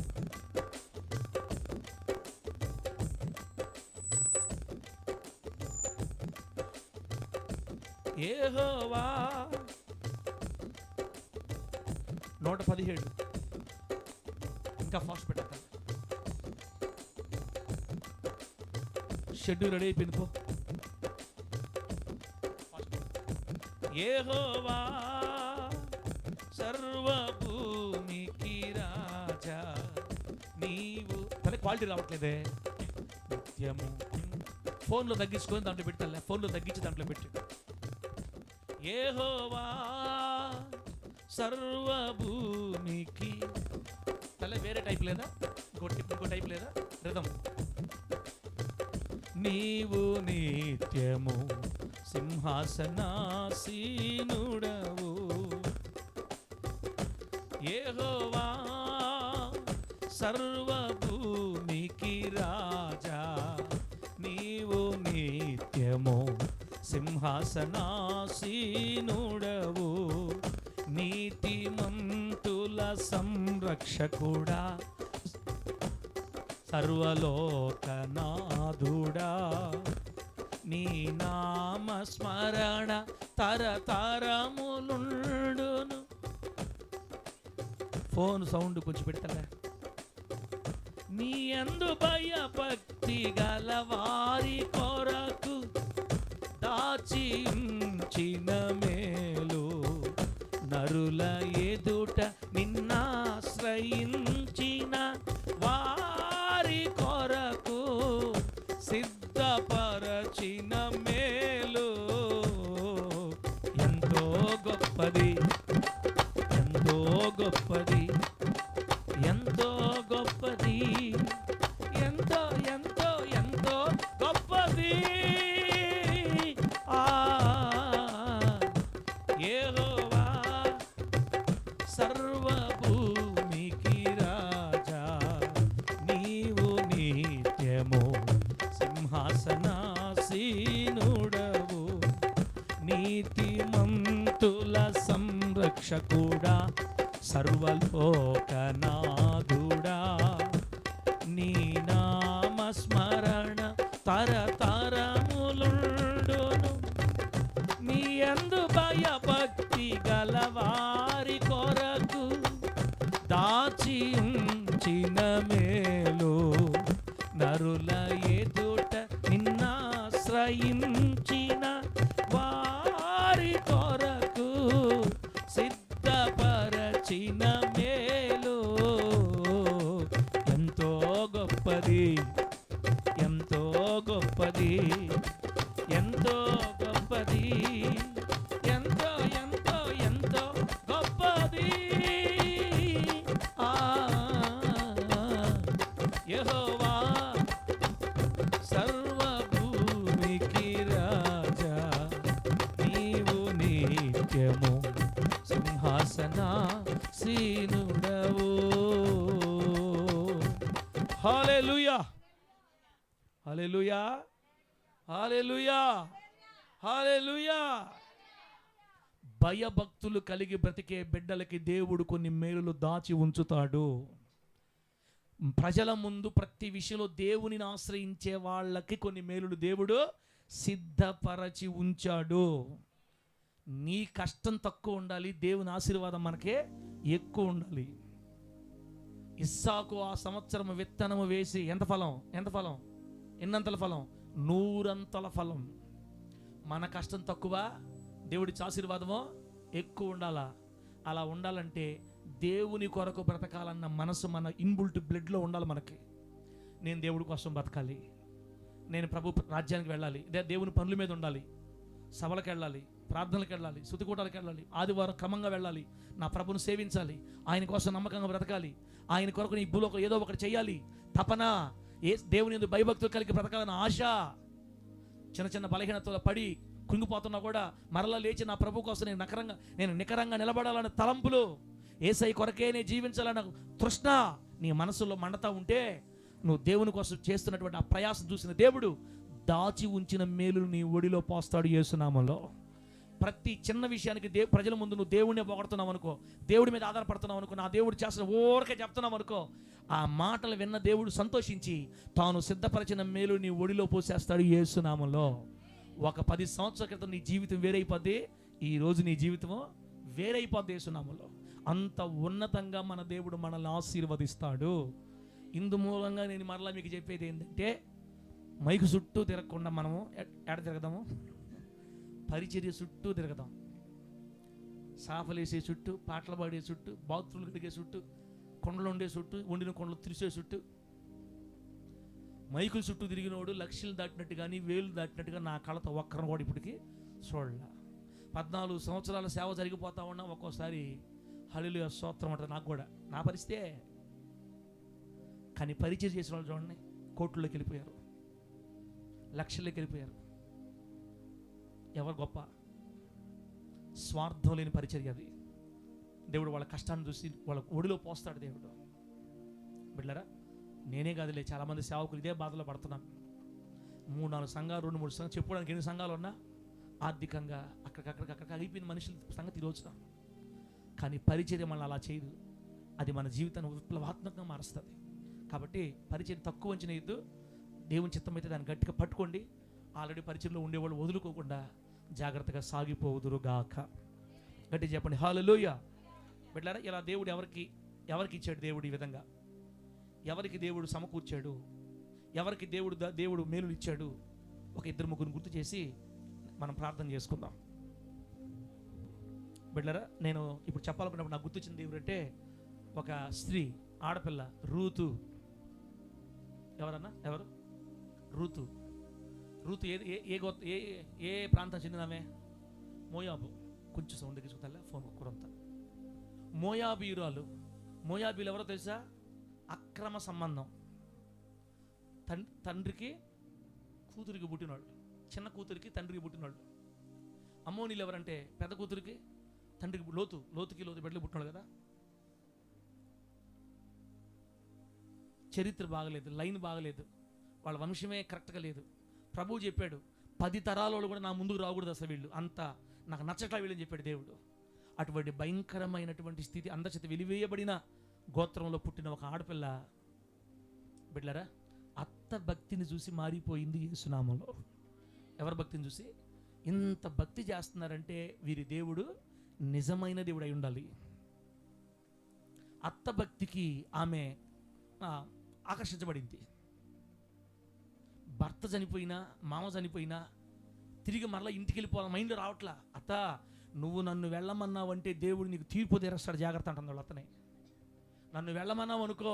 యెహోవా 117 ఇంకా ఫాస్ట్ పెట్టాలి. షెడ్యూల్ రెడీ అయిపోయింది పో. యెహోవా సర్వభూమికి రాజా నీవు. తల క్వాలిటీ రావట్లేదే. నిత్యము ఫోన్లో తగ్గించుకొని దాంట్లో పెట్టాలి. ఫోన్లో తగ్గించి దాంట్లో పెట్టి యెహోవా సర్వభూమికి. తల వేరే టైప్ లేదా? ఇంకో టైప్ లేదా? రిధం. నీవు నిత్యము సింహాసనాసీనుడవు యెహోవా సర్వభూమికి రాజా నీవు నిత్యము సింహాసనాసీనుడవు నీతిమంతుల సంరక్షకుడా సర్వలోకనాథుడా నీ నామస్మరణ తరతరములుండును ఫోన్ సౌండ్ కొంచెం పెడతారా. నీ యందు భయభక్తి గల వారి కొరకు దాచి ఉంచిన మేలు, నరుల ఎదుట నిన్నాశ్రయించిన వారి కొరకు సిద్ధపరచిన మేలు ఎంతో గొప్పది, ఎంతో గొప్పది, ఎంతో గొప్పది, ఎంతో ఎంతో ఎంతో గొప్పది. యెహోవా సర్వభూమికి రాజా, నీవు నిత్యము సింహాసనాసీనుడవు, నీతిమంతుల సంరక్షకుడా, సర్వలోకనాథుడా, నీ నామస్మరణ తరతరములుండును. నీ యందు భయభక్తి గలవారి కొరకు దాచి ఉంచిన మేలు, నరుల ఎదుట నిన్నాశ్రయించిన వారి కొరకు సిద్ధపరచిన మేలు ఎంతో గొప్పది, ఎంతో గొప్పది, ఎంతో గొప్పది, ఎంతో ఎంతో ఎంతో గొప్పది. యెహోవా సర్వభూమికి రాజా, నీవు నిత్యము సింహాసనాసీనుడవు. హల్లెలూయా, హల్లెలూయా, హల్లెలూయా, హల్లెలూయా. భయభక్తులు కలిగి బ్రతికే బిడ్డలకి దేవుడు కొన్ని మేలులు దాచి ఉంచుతాడు. ప్రజల ముందు ప్రతి విషయంలో దేవునిని ఆశ్రయించే వాళ్ళకి కొన్ని మేలులు దేవుడు సిద్ధపరచి ఉంచాడు. నీ కష్టం తక్కువ ఉండాలి, దేవుని ఆశీర్వాదం మనకే ఎక్కువ ఉండాలి. ఇస్సాకు ఆ సంవత్సరం విత్తనము వేసి ఎంత ఫలం, ఎంత ఫలం, ఎన్నంతల ఫలం, 100 ఫలం. మన కష్టం తక్కువ, దేవుడి ఆశీర్వాదమో ఎక్కువ ఉండాలా. అలా ఉండాలంటే దేవుని కొరకు బ్రతకాలన్న మనసు మన ఇన్బుల్ట్ బ్లడ్లో ఉండాలి. మనకి నేను దేవుడి కోసం బ్రతకాలి, నేను ప్రభు రాజ్యానికి వెళ్ళాలి, దేవుని పనుల మీద ఉండాలి, సభలకు వెళ్ళాలి, ప్రార్థనలకు వెళ్ళాలి, స్తుతికూటాలకు వెళ్ళాలి, ఆదివారం క్రమంగా వెళ్ళాలి, నా ప్రభుని సేవించాలి, ఆయన కోసం నమ్మకంగా బ్రతకాలి, ఆయన కొరకు నీ భూలోకం ఏదో ఒకటి చేయాలి, తపన, దేవుని యందు భయభక్తులు కలిగి బ్రతకాలన్న ఆశ. చిన్న చిన్న బలహీనతలో పడి కుంగిపోతున్నా కూడా మరలా లేచి నా ప్రభు కోసం నేను నికరంగా నిలబడాలన్న తలంపులు, యేసై కొరకే నేను జీవించాలన్న తృష్ణ నీ మనసులో మండతా ఉంటే నువ్వు దేవుని కోసం చేస్తున్నటువంటి ఆ ప్రయాసం చూసిన దేవుడు దాచి ఉంచిన మేలులు నీ ఒడిలో పోస్తాడు యేసు నామములో. ప్రతి చిన్న విషయానికి ప్రజల ముందు నువ్వు దేవుడినే పొగడుతున్నావు అనుకో, దేవుడి మీద ఆధారపడుతున్నావు అనుకో, నా దేవుడు చేస్తున్న ఊరికే చెప్తున్నావు అనుకో, ఆ మాటలు విన్న దేవుడు సంతోషించి తాను సిద్ధపరిచిన మేలు నీ ఒడిలో పోసేస్తాడు యేసు నామములో. ఒక 10 సంవత్సరాల క్రితం నీ జీవితం వేరైపోద్ది, ఈరోజు నీ జీవితము వేరైపోద్ది యేసు నామములో. అంత ఉన్నతంగా మన దేవుడు మనల్ని ఆశీర్వదిస్తాడు. ఇందు మూలంగా నేను మరలా మీకు చెప్పేది ఏంటంటే, మైకు చుట్టూ తిరగకుండా మనము ఎడ తిరగదాము, పరిచర్య చుట్టూ తిరగదాం. సాఫలేసే చుట్టూ, పాటలు పాడే చుట్టూ, బాత్రూమ్లు కడిగే చుట్టూ, కొండలు ఉండే చుట్టూ, వండిన కొండలు తిరిసే చుట్టూ, మైకుల చుట్టూ తిరిగినోడు లక్షలు దాటినట్టు కానీ వేలు దాటినట్టుగా నా కళతో ఒక్కరిని కూడా ఇప్పటికీ చూడలే. 14 సంవత్సరాల సేవ జరిగిపోతా ఉన్నా ఒక్కోసారి హల్లెలూయా స్తోత్రం అంటారు. నాకు కూడా నా పరిస్థితే. కానీ పరిచయం చేసిన వాళ్ళు చూడండి, కోట్లలోకి వెళ్ళిపోయారు, లక్షల్లోకి వెళ్ళిపోయారు. ఎవరు గొప్ప? స్వార్థం లేని పరిచర్య అది. దేవుడు వాళ్ళ కష్టాన్ని చూసి వాళ్ళ ఒడిలో పోస్తాడు దేవుడు. బిడ్డలారా, నేనే కాదులే, చాలామంది సేవకులు ఇదే బాధలో పడుతున్నాను. 3-4 సంఘాలు, 2-3 సంఘాలు, చెప్పుకోవడానికి ఎన్ని సంఘాలు ఉన్నా ఆర్థికంగా అక్కడికి అయిపోయిన మనుషుల సంగతి ఈరోజున. కానీ పరిచర్య మనల్ని అలా చేయదు, అది మన జీవితాన్ని విప్లవాత్మకంగా మారుస్తుంది. కాబట్టి పరిచర్య తక్కువ అంచనేయద్దు, దేవుని చిత్తం అయితే దాన్ని గట్టిగా పట్టుకోండి. ఆల్రెడీ పరిచర్యలో ఉండేవాళ్ళు వదులుకోకుండా జాగ్రత్తగా సాగిపోదురుగాక. గట్టి చెప్పండి హల్లెలూయా. బిడ్డలారా, ఇలా దేవుడు ఎవరికి ఎవరికి ఇచ్చాడు దేవుడు ఈ విధంగా? ఎవరికి దేవుడు సమకూర్చాడు? ఎవరికి దేవుడు మేలులు ఇచ్చాడు? ఒక ఇద్దరు ముగ్గురు గుర్తు చేసి మనం ప్రార్థన చేసుకుందాం. బిడ్డలారా, నేను ఇప్పుడు చెప్పాలనుకున్నప్పుడు నాకు గుర్తొచ్చిన దేవుడు అంటే ఒక స్త్రీ, ఆడపిల్ల, రూతు. ఎవరు? రూతు ఏ ప్రాంతం చెందినామే? మోయాబు. కొంచెం సౌండ్ తీసుకుంటా, ఫోన్ కూరంతా. మోయాబీయురాలు. మోయాబీలు ఎవరో తెలుసా? అక్రమ సంబంధం. తండ్రికి కూతురికి పుట్టినవాళ్ళు, చిన్న కూతురికి తండ్రికి పుట్టినవాళ్ళు. అమ్మోనీలు ఎవరంటే పెద్ద కూతురికి తండ్రికి లోతుకి బిడ్డలు పుట్టినాడు కదా. చరిత్ర బాగలేదు, లైన్ బాగలేదు, వాళ్ళ వంశమే కరెక్ట్గా లేదు. ప్రభువు చెప్పాడు 10 తరాల వాళ్ళు కూడా నా ముందుకు రాకూడదు అసలు, వీళ్ళు అంతా నాకు నచ్చట్లా వీళ్ళని చెప్పాడు దేవుడు. అటువంటి భయంకరమైనటువంటి స్థితి, అందరి చేత వెలివేయబడిన గోత్రంలో పుట్టిన ఒక ఆడపిల్ల బిడ్డలారా, అత్త భక్తిని చూసి మారిపోయింది యేసునామంలో. ఎవరి భక్తిని చూసి? ఇంత భక్తి చేస్తున్నారంటే వీరి దేవుడు నిజమైన దేవుడు అయి ఉండాలి. అత్త భక్తికి ఆమె ఆకర్షించబడింది. భర్త చనిపోయినా, మామ చనిపోయినా తిరిగి మరలా ఇంటికి వెళ్ళిపోవాలి మైండ్లో రావట్లా. అత్త, నువ్వు నన్ను వెళ్ళమన్నావంటే దేవుడు నీకు తీర్పు తీరుస్తాడు, జాగ్రత్త అంటుంది వాళ్ళు అతనే. నన్ను వెళ్ళమన్నావు అనుకో,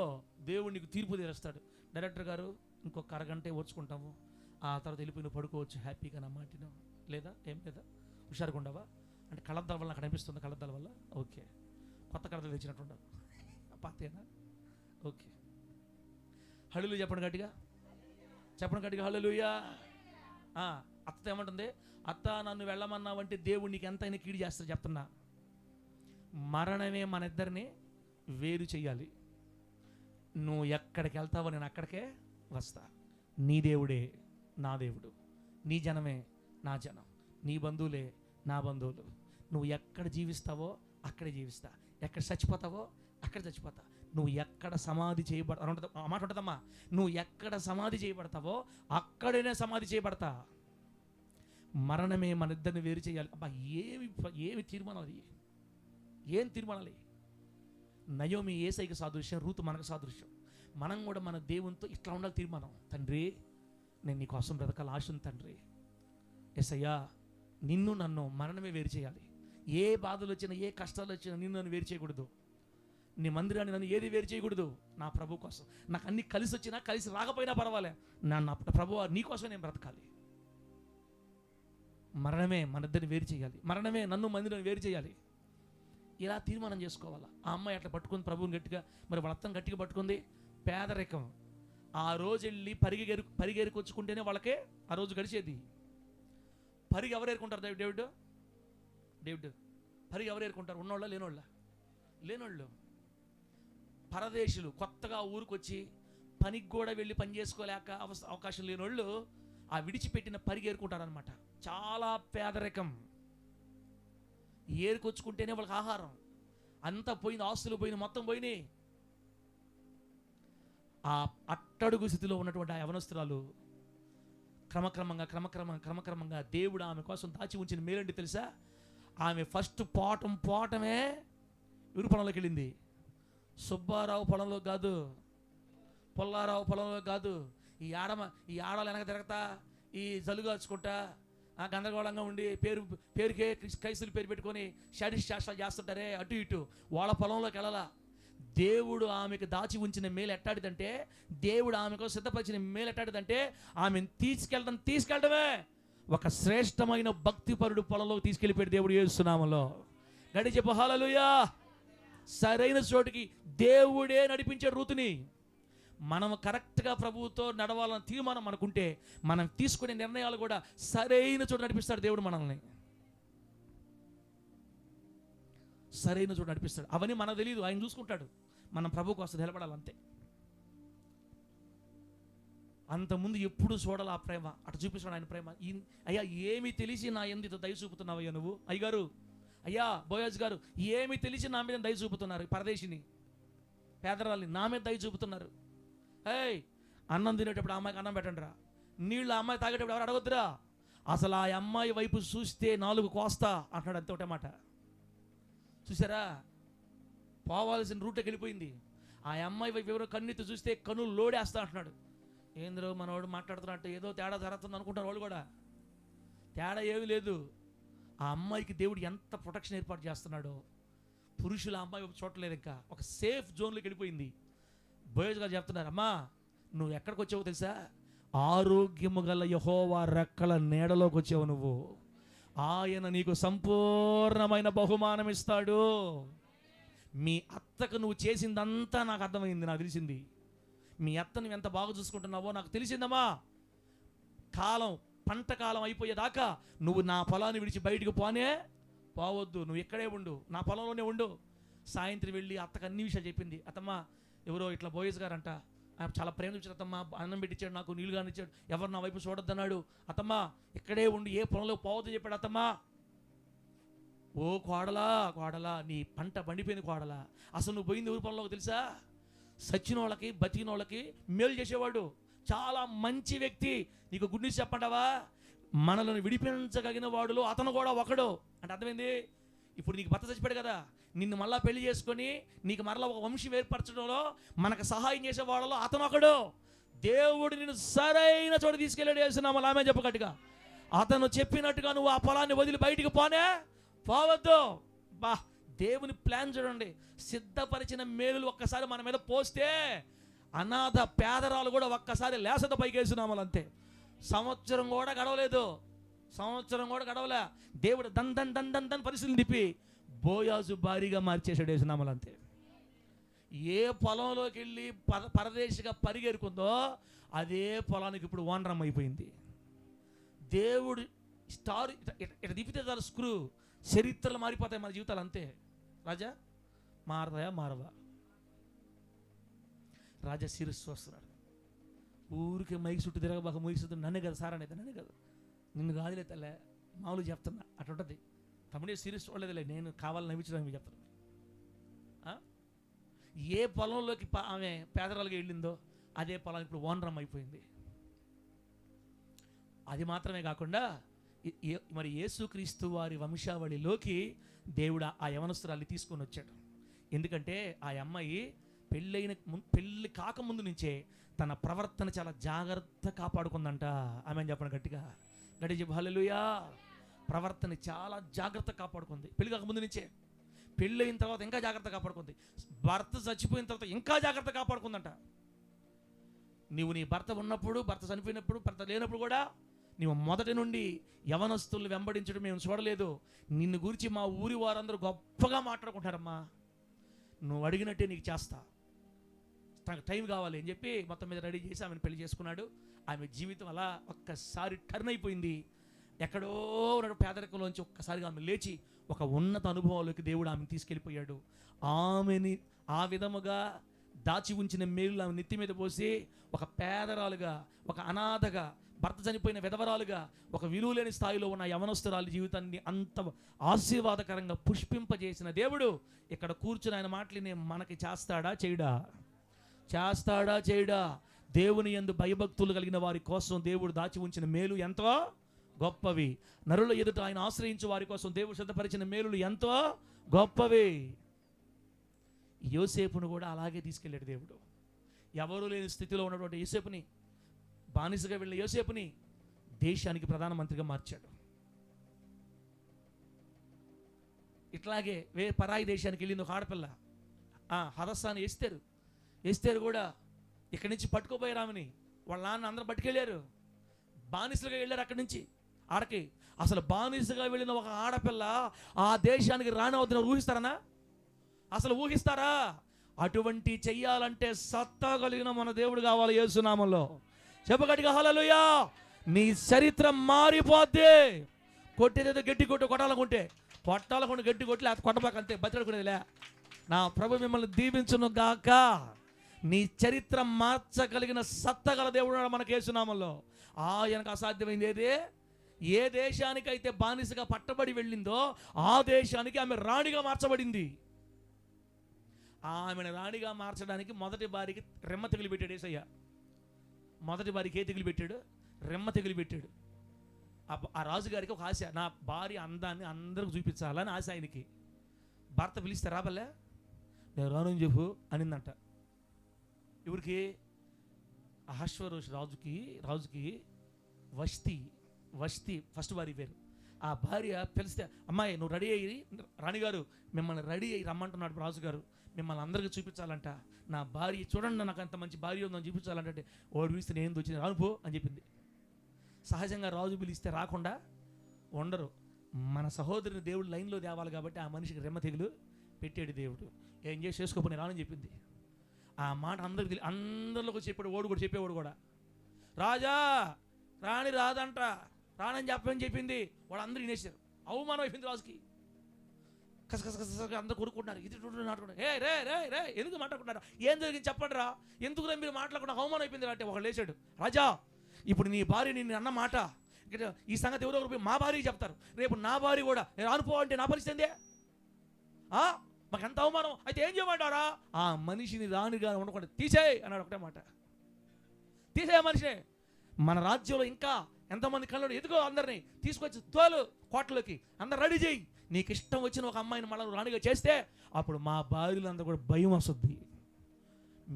దేవుడు నీకు తీర్పు తీరుస్తాడు. డైరెక్టర్ గారు, ఇంకొక అరగంటే ఓర్చుకుంటాము, ఆ తర్వాత వెళ్ళిపోయి నువ్వు పడుకోవచ్చు హ్యాపీగా నా మాటిను. లేదా ఏం లేదా, హుషారుగా ఉండవా అంటే కళ్ళద్దాల వల్ల నాకు అనిపిస్తుంది. కళ్ళద్దాల వల్ల ఓకే, కొత్త కళ్ళద్దాలు తెచ్చినట్టుండవు, పాతేనా? ఓకే, హల్లెలూయా చెప్పండి గట్టిగా, హల్లెలూయా. అత్త ఏమంటుంది? అత్త, నన్ను వెళ్ళమన్నావంటే దేవుడు నీకు ఎంతైనా కీడు చేస్తాడు. చెప్తున్నా, మరణమే మన ఇద్దరిని వేరు చెయ్యాలి. నువ్వు ఎక్కడికి వెళ్తావో నేను అక్కడికే వస్తా. నీ దేవుడే నా దేవుడు, నీ జనమే నా జనం, నీ బంధువులే నా బంధువులు. నువ్వు ఎక్కడ జీవిస్తావో అక్కడే జీవిస్తా, ఎక్కడ చచ్చిపోతావో అక్కడ చచ్చిపోతా. నువ్వు ఎక్కడ సమాధి ఆ మాట ఉంటుందమ్మా, నువ్వు ఎక్కడ సమాధి చేయబడతావో అక్కడనే సమాధి చేయబడతా. మరణమే మన ఇద్దరిని వేరు చేయాలి. అబ్బా, ఏమి తీర్మానం అది! ఏం తీర్మానాలి! నయోమి యేసయ్యకి సాదృశ్యం, రూతు మనకు సాదృశ్యం. మనం కూడా మన దేవునితో ఇట్లా ఉండాలి తీర్మానం. తండ్రి, నేను నీ కోసం బ్రతకాల ఆశ ఉంది తండ్రి. యేసయ్యా, నిన్ను నన్ను మరణమే వేరు చేయాలి. ఏ బాధలు వచ్చినా, ఏ కష్టాలు వచ్చినా నిన్ను నన్ను వేరు చేయకూడదు. నీ మందిరాన్ని నన్ను ఏది వేరు చేయకూడదు. నా ప్రభు కోసం నాకు అన్ని కలిసి వచ్చినా కలిసి రాకపోయినా పర్వాలే, నా ప్రభు నీ కోసమే నేను బ్రతకాలి. మరణమే మన ఇద్దరిని వేరు చేయాలి, మరణమే నన్ను మందిరాన్ని వేరు చేయాలి. ఇలా తీర్మానం చేసుకోవాలా. ఆ అమ్మాయి అట్లా పట్టుకుంది ప్రభువుని గట్టిగా, మరి వాళ్ళ అత్తను గట్టిగా పట్టుకుంది. పేదరికం. ఆ రోజు వెళ్ళి పరిగెరుకొచ్చుకుంటేనే వాళ్ళకే ఆ రోజు గడిచేది. పరిగి ఎవరు ఏరుకుంటారు? డేవిడ్ పరిగి ఎవరు ఏరుకుంటారు? ఉన్నోళ్ళ లేనోళ్ళు. పరదేశులు కొత్తగా ఊరికొచ్చి పనికి కూడా వెళ్ళి పని చేసుకోలేక అవకాశం లేనోళ్ళు ఆ విడిచిపెట్టిన పరిగి ఏరుకుంటారనమాట. చాలా పేదరికం. ఏరుకొచ్చుకుంటేనే వాళ్ళకి ఆహారం. అంతా పోయింది, ఆస్తులు పోయినాయి, మొత్తం పోయినాయి. ఆ అట్టడుగు స్థితిలో ఉన్నటువంటి ఆ యవనస్తురాలు క్రమక్రమంగా దేవుడు ఆమె కోసం దాచి ఉంచిన మేలండి తెలుసా? ఆమె ఫస్ట్ పోవటమే ఎవరి పొలంలోకి వెళ్ళింది? సుబ్బారావు పొలంలో కాదు, పుల్లారావు పొలంలో కాదు. ఈ ఆడలు వెనక తిరగతా, ఈ జలుగాచుకుంటా, గందరగోళంగా ఉండి పేరుకే క్రైస్తులు పేరు పెట్టుకొని షాడిష్ శాస్త్రాలు చేస్తుంటారే అటు ఇటు, వాళ్ళ పొలంలోకి వెళ్ళాలా. దేవుడు ఆమెకు దాచి ఉంచిన మేలు ఎట్టాడిదంటే, దేవుడు ఆమెకు సిద్ధపరిచిన మేలు ఎట్టాడిదంటే, ఆమెను తీసుకెళ్ళడమే ఒక శ్రేష్టమైన భక్తిపరుడు పొలంలోకి తీసుకెళ్ళిపోయాడు దేవుడు యేసు నామములో. గడి చెప్పు హల్లెలూయా. సరైన చోటికి దేవుడే నడిపించాడు రూతుని. మనం కరెక్ట్గా ప్రభువుతో నడవాలని తీర్మానం మనకుంటే, మనం తీసుకునే నిర్ణయాలు కూడా సరైన చోట నడిపిస్తాడు దేవుడు మనల్ని. సరైన చోట నడిపిస్తాడు. అవన్నీ మనకు తెలియదు, ఆయన చూసుకుంటాడు. మనం ప్రభు కోసం నిలబడాలంతే. అంతకుముందు ఎప్పుడు చూడాలి ఆ ప్రేమ, అటు చూపిస్తాడు ఆయన ప్రేమ. అయ్యా, ఏమి తెలిసి నా ఎందుకు దయ చూపుతున్నావు అయ్యా నువ్వు? అయ్యగారు, అయ్యా బోయాజ్ గారు, ఏమి తెలిసి నా మీద దయ చూపుతున్నారు? పరదేశిని, పేదరాల్ని నా మీద దయ చూపుతున్నారు. అన్నం తినేటప్పుడు ఆ అమ్మాయికి అన్నం పెట్టండి రా, నీళ్ళు ఆ అమ్మాయి తాగేటప్పుడు ఎవరు అడగొద్దురా, అసలు ఆ అమ్మాయి వైపు చూస్తే 4 కోస్తా అంటాడు. అంతే ఒకటే మాట. చూసారా? పోవాల్సిన రూట్కి వెళ్ళిపోయింది. ఆ అమ్మాయి వైపు ఎవరో కన్నెత్తి చూస్తే కన్నులు లోడేస్తా అంటున్నాడు. ఏంద్రో మనవాడు మాట్లాడుతున్నట్టు ఏదో తేడా జరుగుతుంది అనుకుంటారు వాళ్ళు కూడా. తేడా ఏమీ లేదు. ఆ అమ్మాయికి దేవుడు ఎంత ప్రొటెక్షన్ ఏర్పాటు చేస్తున్నాడో. పురుషుల అమ్మాయి చూడలేదు, ఇంకా ఒక సేఫ్ జోన్లోకి వెళ్ళిపోయింది. బోయస్ గారు చెప్తున్నారు, అమ్మా నువ్వు ఎక్కడికి వచ్చావో తెలుసా? ఆరోగ్యము గల యెహోవా రెక్కల నీడలోకి వచ్చావు నువ్వు. ఆయన నీకు సంపూర్ణమైన బహుమానం ఇస్తాడు. మీ అత్తకు నువ్వు చేసిందంతా నాకు అర్థమైంది, నాకు తెలిసింది. మీ అత్తను ఎంత బాగా చూసుకుంటున్నావో నాకు తెలిసిందమ్మా. పంట కాలం అయిపోయేదాకా నువ్వు నా పొలాన్ని విడిచి బయటికి పోవద్దు, నువ్వు ఇక్కడే ఉండు, నా పొలంలోనే ఉండు. సాయంత్రం వెళ్ళి అత్తకు అన్ని విషయాలు చెప్పింది. అత్తమ్మ ఎవరో ఇట్లా బోయస్ గారంట, ఆయన చాలా ప్రేమ చూపించాడు అత్తమ్మ, అన్నం పెట్టించాడు, నాకు నీళ్ళు కానిచ్చాడు, ఎవరు నా వైపు చూడొద్దన్నాడు. అత్తమ్మ ఇక్కడే ఉండి ఏ పొలంలో పోవద్దు చెప్పాడు. అత్తమ్మ ఓ కోడలా నీ పంట పండిపోయింది కోడలా. అసలు నువ్వు పోయింది ఎవరి పొలంలోకి తెలుసా? సచ్చిన వాళ్ళకి బతికిన వాళ్ళకి మేలు చేసేవాడు, చాలా మంచి వ్యక్తి. నీకు గుడ్ న్యూస్ చెప్పంటావా? మనలను విడిపించగలిగిన వాడులో అతను కూడా ఒకడు. అంటే అర్థమైంది? ఇప్పుడు నీకు భర్త చచ్చిపోయాడు కదా, నిన్ను మళ్ళా పెళ్లి చేసుకొని నీకు మరలా ఒక వంశం ఏర్పరచడంలో మనకు సహాయం చేసే వాళ్ళలో అతను ఒకడు. దేవుడు నిన్ను సరైన చోట తీసుకెళ్ళాడు. వేస్తున్నాము ఆమె చెప్పగట్టుగా. అతను చెప్పినట్టుగా నువ్వు ఆ పొలాన్ని వదిలి బయటికి పోవద్దు. బా, దేవుని ప్లాన్ చూడండి. సిద్ధపరిచిన మేలులు ఒక్కసారి మన మీద పోస్తే అనాథ పేదరాలు కూడా ఒక్కసారి లేసత పైకి వేస్తున్నాము అంతే. సంవత్సరం కూడా గడవలే. దేవుడు దన్ పరిస్థితులు తిప్పి బోయాజు భారీగా మార్చేసాడు. వేసినామలు అంతే. ఏ పొలంలోకి వెళ్ళి పరదేశిగా పరిగెరుకుందో అదే పొలానికి ఇప్పుడు ఓనరమ్మ అయిపోయింది. దేవుడు స్టార్ ఇట్లా తిప్పితే చాలు స్క్రూ, చరిత్రలు మారిపోతాయి మన జీవితాలు అంతే. రాజా మారవా? రాజా శిరస్సు వస్తున్నాడు. ఊరికే మైకి చుట్టూ తిరగబాక ముగిస్తుంది. నన్ను కదా సార్ అనేది, నన్ను కదా, నిన్ను కాదులే తల్లే, మామూలు చెప్తున్నా. అటు ఉంటుంది. తమ్ముడే సీరియస్ చూడలేదులే, నేను కావాలని నవ్వించడానికి చెప్తున్నాను. ఏ పొలంలోకి ఆమె పేదరాలుగా వెళ్ళిందో అదే పొలం ఇప్పుడు ఓనరమ్మ అయిపోయింది. అది మాత్రమే కాకుండా మరి యేసుక్రీస్తు వారి వంశావళిలోకి దేవుడు ఆ యవనస్తురాల్ని తీసుకొని వచ్చాడు. ఎందుకంటే ఆ అమ్మాయి పెళ్ళి కాకముందు నుంచే తన ప్రవర్తన చాలా జాగ్రత్త కాపాడుకుందంట. ఆమె చెప్పండి గట్టిగా చెప్పు హల్లెలూయా. ప్రవర్తన చాలా జాగ్రత్త కాపాడుకుంది. పెళ్లి కాకముందు నుంచే. పెళ్ళి అయిన తర్వాత ఇంకా జాగ్రత్త కాపాడుకుంది. భర్త చచ్చిపోయిన తర్వాత ఇంకా జాగ్రత్త కాపాడుకుందంట. నీవు నీ భర్త ఉన్నప్పుడు, భర్త చనిపోయినప్పుడు, భర్త లేనప్పుడు కూడా నీవు మొదటి నుండి యవనస్తుల్ని వెంబడించడం మేము చూడలేదు. నిన్ను గురించి మా ఊరి వారందరూ గొప్పగా మాట్లాడుకుంటారమ్మా. నువ్వు అడిగినట్టే నీకు చేస్తా, తనకు టైం కావాలి అని చెప్పి మొత్తం మీద రెడీ చేసి ఆమెను పెళ్లి చేసుకున్నాడు. ఆమె జీవితం అలా ఒక్కసారి టర్న్ అయిపోయింది. ఎక్కడో ఉన్నాడు పేదరికంలోంచి ఒక్కసారిగా ఆమె లేచి ఒక ఉన్నత అనుభవంలోకి దేవుడు ఆమెను తీసుకెళ్ళిపోయాడు. ఆమెని ఆ విధముగా దాచి ఉంచిన మేలు ఆమె నెత్తి మీద పోసి ఒక పేదరాలుగా, ఒక అనాథగా, భర్త చనిపోయిన విధవరాలుగా, ఒక విలువ లేని స్థాయిలో ఉన్న యవనస్తురాలి జీవితాన్ని అంత ఆశీర్వాదకరంగా పుష్పింపజేసిన దేవుడు ఇక్కడ కూర్చుని ఆయన మాటలు మనకి చేస్తాడా చేయడా? దేవుని యందు భయభక్తులు కలిగిన వారి కోసం దేవుడు దాచి ఉంచిన మేలు ఎంతో గొప్పవి. నరుల ఎదుట ఆయన ఆశ్రయించే వారి కోసం దేవుడు సిద్ధపరిచిన మేలులు ఎంతో గొప్పవి. యోసేపును కూడా అలాగే తీసుకెళ్ళాడు దేవుడు. ఎవరూ లేని స్థితిలో ఉన్నటువంటి యోసేపుని, బానిసగా వెళ్ళిన యోసేపుని దేశానికి ప్రధానమంత్రిగా మార్చాడు. ఇట్లాగే పరాయి దేశానికి వెళ్ళింది ఒక ఆడపిల్ల, హదస్సాని ఎస్తేరు కూడా ఇక్కడి నుంచి పట్టుకోపోయారు ఆమెని. వాళ్ళ నాన్న అందరూ పట్టుకెళ్ళారు. బానిసలుగా వెళ్ళారు అక్కడి నుంచి ఆడకి. అసలు బానిసగా వెళ్ళిన ఒక ఆడపిల్ల ఆ దేశానికి రానవద్దని ఊహిస్తారా? అటువంటి చెయ్యాలంటే సత్తా కలిగిన మన దేవుడు కావాలి. యేసునామంలో చెప్పగట్టిగా హల్లెలూయా. నీ చరిత్ర మారిపోద్ది. కొట్టేదేదో గట్టి కొట్టాలనుకుంటే గట్టి కొట్టలే, అది కొట్టబాకంతే, బతిలాడుకునేదిలే. నా ప్రభు మిమ్మల్ని దీవించును గాక. నీ చరిత్ర మార్చగలిగిన సత్తగల దేవుడు మనకు యేసునామంలో. ఆయనకు అసాధ్యమైంది ఏది? ఏ దేశానికైతే బానిసగా పట్టబడి వెళ్ళిందో ఆ దేశానికి ఆమె రాణిగా మార్చబడింది. ఆమెను రాణిగా మార్చడానికి మొదటి భార్యకి రెమ్మ తెగులు పెట్టాడు యేసయ్య. మొదటి భార్యకి ఏ తెగులు పెట్టాడు? రెమ్మ తెగులు పెట్టాడు. ఆ రాజుగారికి ఒక ఆశ, నా భార్య అందాన్ని అందరికి చూపించాలని ఆశ ఆయనకి. భర్త పిలిస్తే రాబల్లే. నేను రానని చెప్పు అనిందంట. ఎవరికి? అహష్వేరోషు రాజుకి వష్తి ఫస్ట్ భార్య పేరు. ఆ భార్య పిలిస్తే, అమ్మాయి నువ్వు రెడీ అయ్యి, రాణిగారు మిమ్మల్ని రెడీ అయ్యి రమ్మంటున్నాడు రాజుగారు, మిమ్మల్ని అందరికీ చూపించాలంట, నా భార్య చూడండి నాకు అంత మంచి భార్య ఉందని చూపించాలంటే వాడు పిలిస్తే నేను వచ్చింది రానుపో అని చెప్పింది. సహజంగా రాజు పిలిస్తే రాకుండా ఉండరు. మన సహోదరుని దేవుడు లైన్లో తేవాలి కాబట్టి ఆ మనిషికి రెమ్మ తెగులు పెట్టాడు దేవుడు. ఏం చేసి చేసుకోపోయి రానని చెప్పింది. ఆ మాట అందరిలోకి చెప్పాడు. ఓడు కూడా చెప్పేవాడు కూడా, రాజా రాణి రాదంట, రానని చెప్పని చెప్పింది. వాడు అందరూ వినేశారు. అవమానం అయిపోయింది రాజుకి. కసకస అందరూ కొడుకుంటున్నారు. ఇది నాటుకున్నారు. రే రే రే ఎందుకు మాట్లాడుకుంటారా? ఏం జరిగింది చెప్పండి రా, ఎందుకు మీరు మాట్లాడకుండా అవమానం అయిపోయింది అంటే ఒకళ్ళు లేచాడు, రాజా ఇప్పుడు నీ భార్య నిన్ను అన్న మాట ఈ సంగతి ఎవరో పోయి మా భార్యకి చెప్తారు, రేపు నా భార్య కూడా నేను అనుకోవాలంటే నా పరిస్థితి మాకు ఎంత అవమానం, అయితే ఏం చేయమంటారా? ఆ మనిషిని రాణిగా ఉండకుండా తీసేయి అన్నాడు. ఒకటే మాట, తీసేయ మనిషిని. మన రాజ్యంలో ఇంకా ఎంతమంది కళ్ళు ఎదుగో అందరినీ తీసుకొచ్చి తోలు కోటలోకి, అందరు రెడీ చేయి, నీకు ఇష్టం వచ్చిన ఒక అమ్మాయిని మళ్ళీ రాణిగా చేస్తే అప్పుడు మా భార్యలందరూ కూడా భయం వస్తుంది.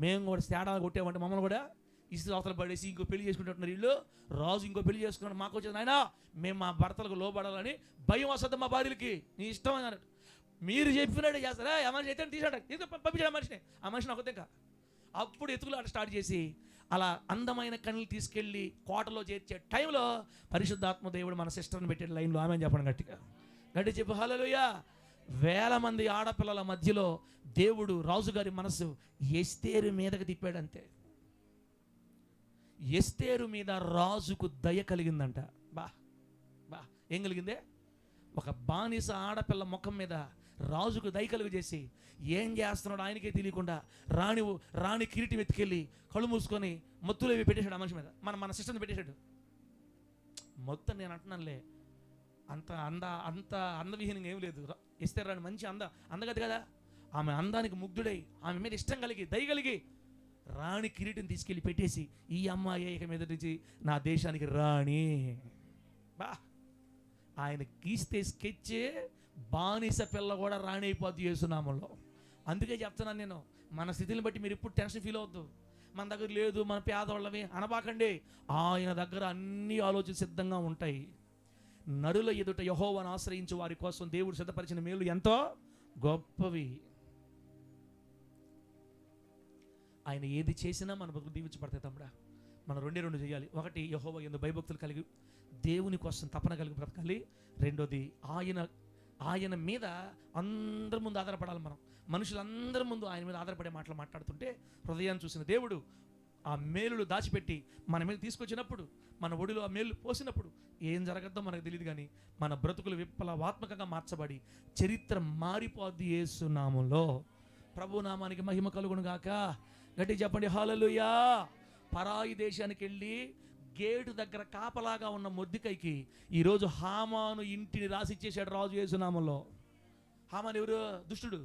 మేము కూడా తేడా కొట్టేమంటే మమ్మల్ని కూడా ఇసురు అవతల పడేసి ఇంకో పెళ్లి చేసుకుంటున్నారు వీళ్ళు, రాజు ఇంకో పెళ్లి చేసుకున్నాడు, మాకు వచ్చేది ఆయన మేము మా భర్తలకు లోబడాలని భయం వస్తుంది మా భార్యలకి. నీ ఇష్టం అన్నాడు. మీరు చెప్పినట్టు చేస్తారా? ఆ మనిషి అయితే తీసాడు, పంపించాడు ఆ మనిషిని. ఆ మనిషిని ఒక ఇంకా అప్పుడు ఎత్తుకులాట స్టార్ట్ చేసి అలా అందమైన కన్నులు తీసుకెళ్ళి కోటలో చేర్చే టైంలో పరిశుద్ధాత్మ దేవుడు మన సిస్టర్ని పెట్టాడు లైన్లో. ఆమె చెప్పండి గట్టి చెప్పు హల్లెలూయా. వేల మంది ఆడపిల్లల మధ్యలో దేవుడు రాజుగారి మనసు ఎస్తేరు మీదకి తిప్పాడంతే. ఎస్తేరు మీద రాజుకు దయ కలిగిందంట. బా ఏం కలిగిందే? ఒక బానిస ఆడపిల్ల ముఖం మీద రాజుకు దయ కలుగు చేసి ఏం చేస్తున్నాడు ఆయనకే తెలియకుండా రాణి కిరీటం ఎత్తుకెళ్ళి కళ్ళు మూసుకొని మొత్తులు అవి పెట్టేశాడు ఆ మనిషి మీద. మన సిస్టర్ని పెట్టేశాడు. మొత్తం నేను అంటున్నానులే, అంత అందవిహీనంగా ఏం లేదు. ఎస్తేరు రాణి మంచి అందగది కదా. ఆమె అందానికి ముగ్ధుడై ఆమె మీద ఇష్టం కలిగి దయ కలిగి రాణి కిరీటం తీసుకెళ్ళి పెట్టేసి ఈ అమ్మాయి ఇక మీద నుంచి నా దేశానికి రాణి. ఆయన గీస్తే స్కెచ్ బానిస పిల్ల కూడా రాణి అయిపోద్ది యేసునామంలో. అందుకే చెప్తున్నాను నేను, మన స్థితిని బట్టి మీరు ఇప్పుడు టెన్షన్ ఫీల్ అవద్దు. మన దగ్గర లేదు, మన పేదవాళ్ళవి అనబాకండి. ఆయన దగ్గర అన్ని ఆలోచన సిద్ధంగా ఉంటాయి. నరుల ఎదుట యెహోవాను ఆశ్రయించు వారి కోసం దేవుడు సిద్ధపరిచిన మేలు ఎంతో గొప్పవి. ఆయన ఏది చేసినా మన బతుకు దీవించబడతాయి తమ్ముడా. మనం రెండు చేయాలి. ఒకటి, యెహోవా యందు భయభక్తులు కలిగి దేవుని కోసం తపన కలిగి బ్రతకాలి. రెండోది, ఆయన మీద అందరి ముందు ఆధారపడాలి. మనం మనుషులందరి ముందు ఆయన మీద ఆధారపడే మాటలు మాట్లాడుతుంటే హృదయాన్ని చూసిన దేవుడు ఆ మేలులు దాచిపెట్టి మన మీద తీసుకొచ్చినప్పుడు, మన ఒడిలో ఆ మేలు పోసినప్పుడు ఏం జరగద్దో మనకు తెలియదు, కానీ మన బ్రతుకులు విప్లవాత్మకంగా మార్చబడి చరిత్ర మారిపోద్ది యేసు నామంలో. ప్రభు నామానికి మహిమ కలుగును గాక. గట్టి చెప్పండి హల్లెలూయా. పరాయి దేశానికి వెళ్ళి గేటు దగ్గర కాపలాగా ఉన్న మొర్దెకైకి ఈరోజు హామాను ఇంటిని రాసిచ్చేసాడు రాజు యేసు నామంలో. హామాను ఎవరు? దుష్టుడు.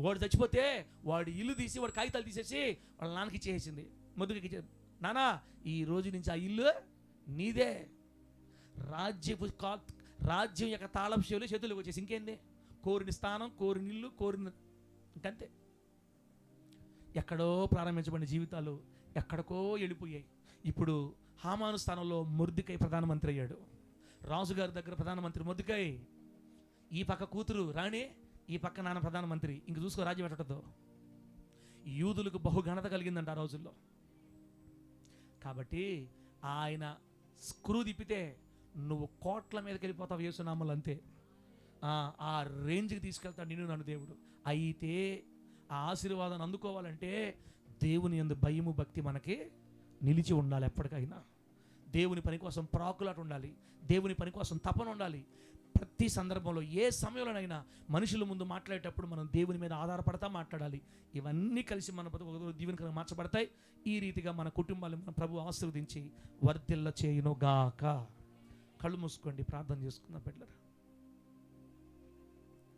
వాడు చచ్చిపోతే వాడి ఇల్లు తీసి వాడి కాగితాలు తీసేసి వాళ్ళ నాన్నకి ఇచ్చేసింది. మొర్దెకైకి ఇచ్చేది, నానా ఈ రోజు నుంచి ఆ ఇల్లు నీదే. రాజ్యం యొక్క తాళపు చెవులు చేతులకు వచ్చేసి ఇంకేంది? కోరిన స్థానం, కోరిన ఇల్లు, కోరిన ఇంకంతే. ఎక్కడో ప్రారంభించబడిన జీవితాలు ఎక్కడికో వెళ్ళిపోయాయి. ఇప్పుడు హామాను స్థానంలో మొర్దెకై ప్రధానమంత్రి అయ్యాడు. రాజుగారి దగ్గర ప్రధానమంత్రి మొర్దెకై, ఈ పక్క కూతురు రాణి, ఈ పక్క నాన్న ప్రధానమంత్రి. ఇంక చూసుకో రాజ్యం పెట్టడంతో యూదులకు బహుఘనత కలిగిందంట ఆ రోజుల్లో. కాబట్టి ఆయన స్క్రూ తిప్పితే నువ్వు కోట్ల మీదకి వెళ్ళిపోతావు యేసునామలు, అంతే. ఆ రేంజ్కి తీసుకెళ్తాడు నిన్ను నన్ను దేవుడు. అయితే ఆ ఆశీర్వాదాన్ని అందుకోవాలంటే దేవుని యందు భయము భక్తి మనకి నిలిచి ఉండాలి. ఎప్పటికైనా దేవుని పని కోసం ప్రాకులాట ఉండాలి. దేవుని పని కోసం తపన ఉండాలి. ప్రతి సందర్భంలో ఏ సమయంలోనైనా మనుషుల ముందు మాట్లాడేటప్పుడు మనం దేవుని మీద ఆధారపడతా మాట్లాడాలి. ఇవన్నీ కలిసి మన బతుకు దీవెనకరంగా మార్చబడతాయి. ఈ రీతిగా మన కుటుంబాలను మన ప్రభు ఆశీర్వదించి వర్ధిల్ల చేయును గాక. కళ్ళు మూసుకోండి, ప్రార్థన చేసుకుందాం బిడ్డలారా.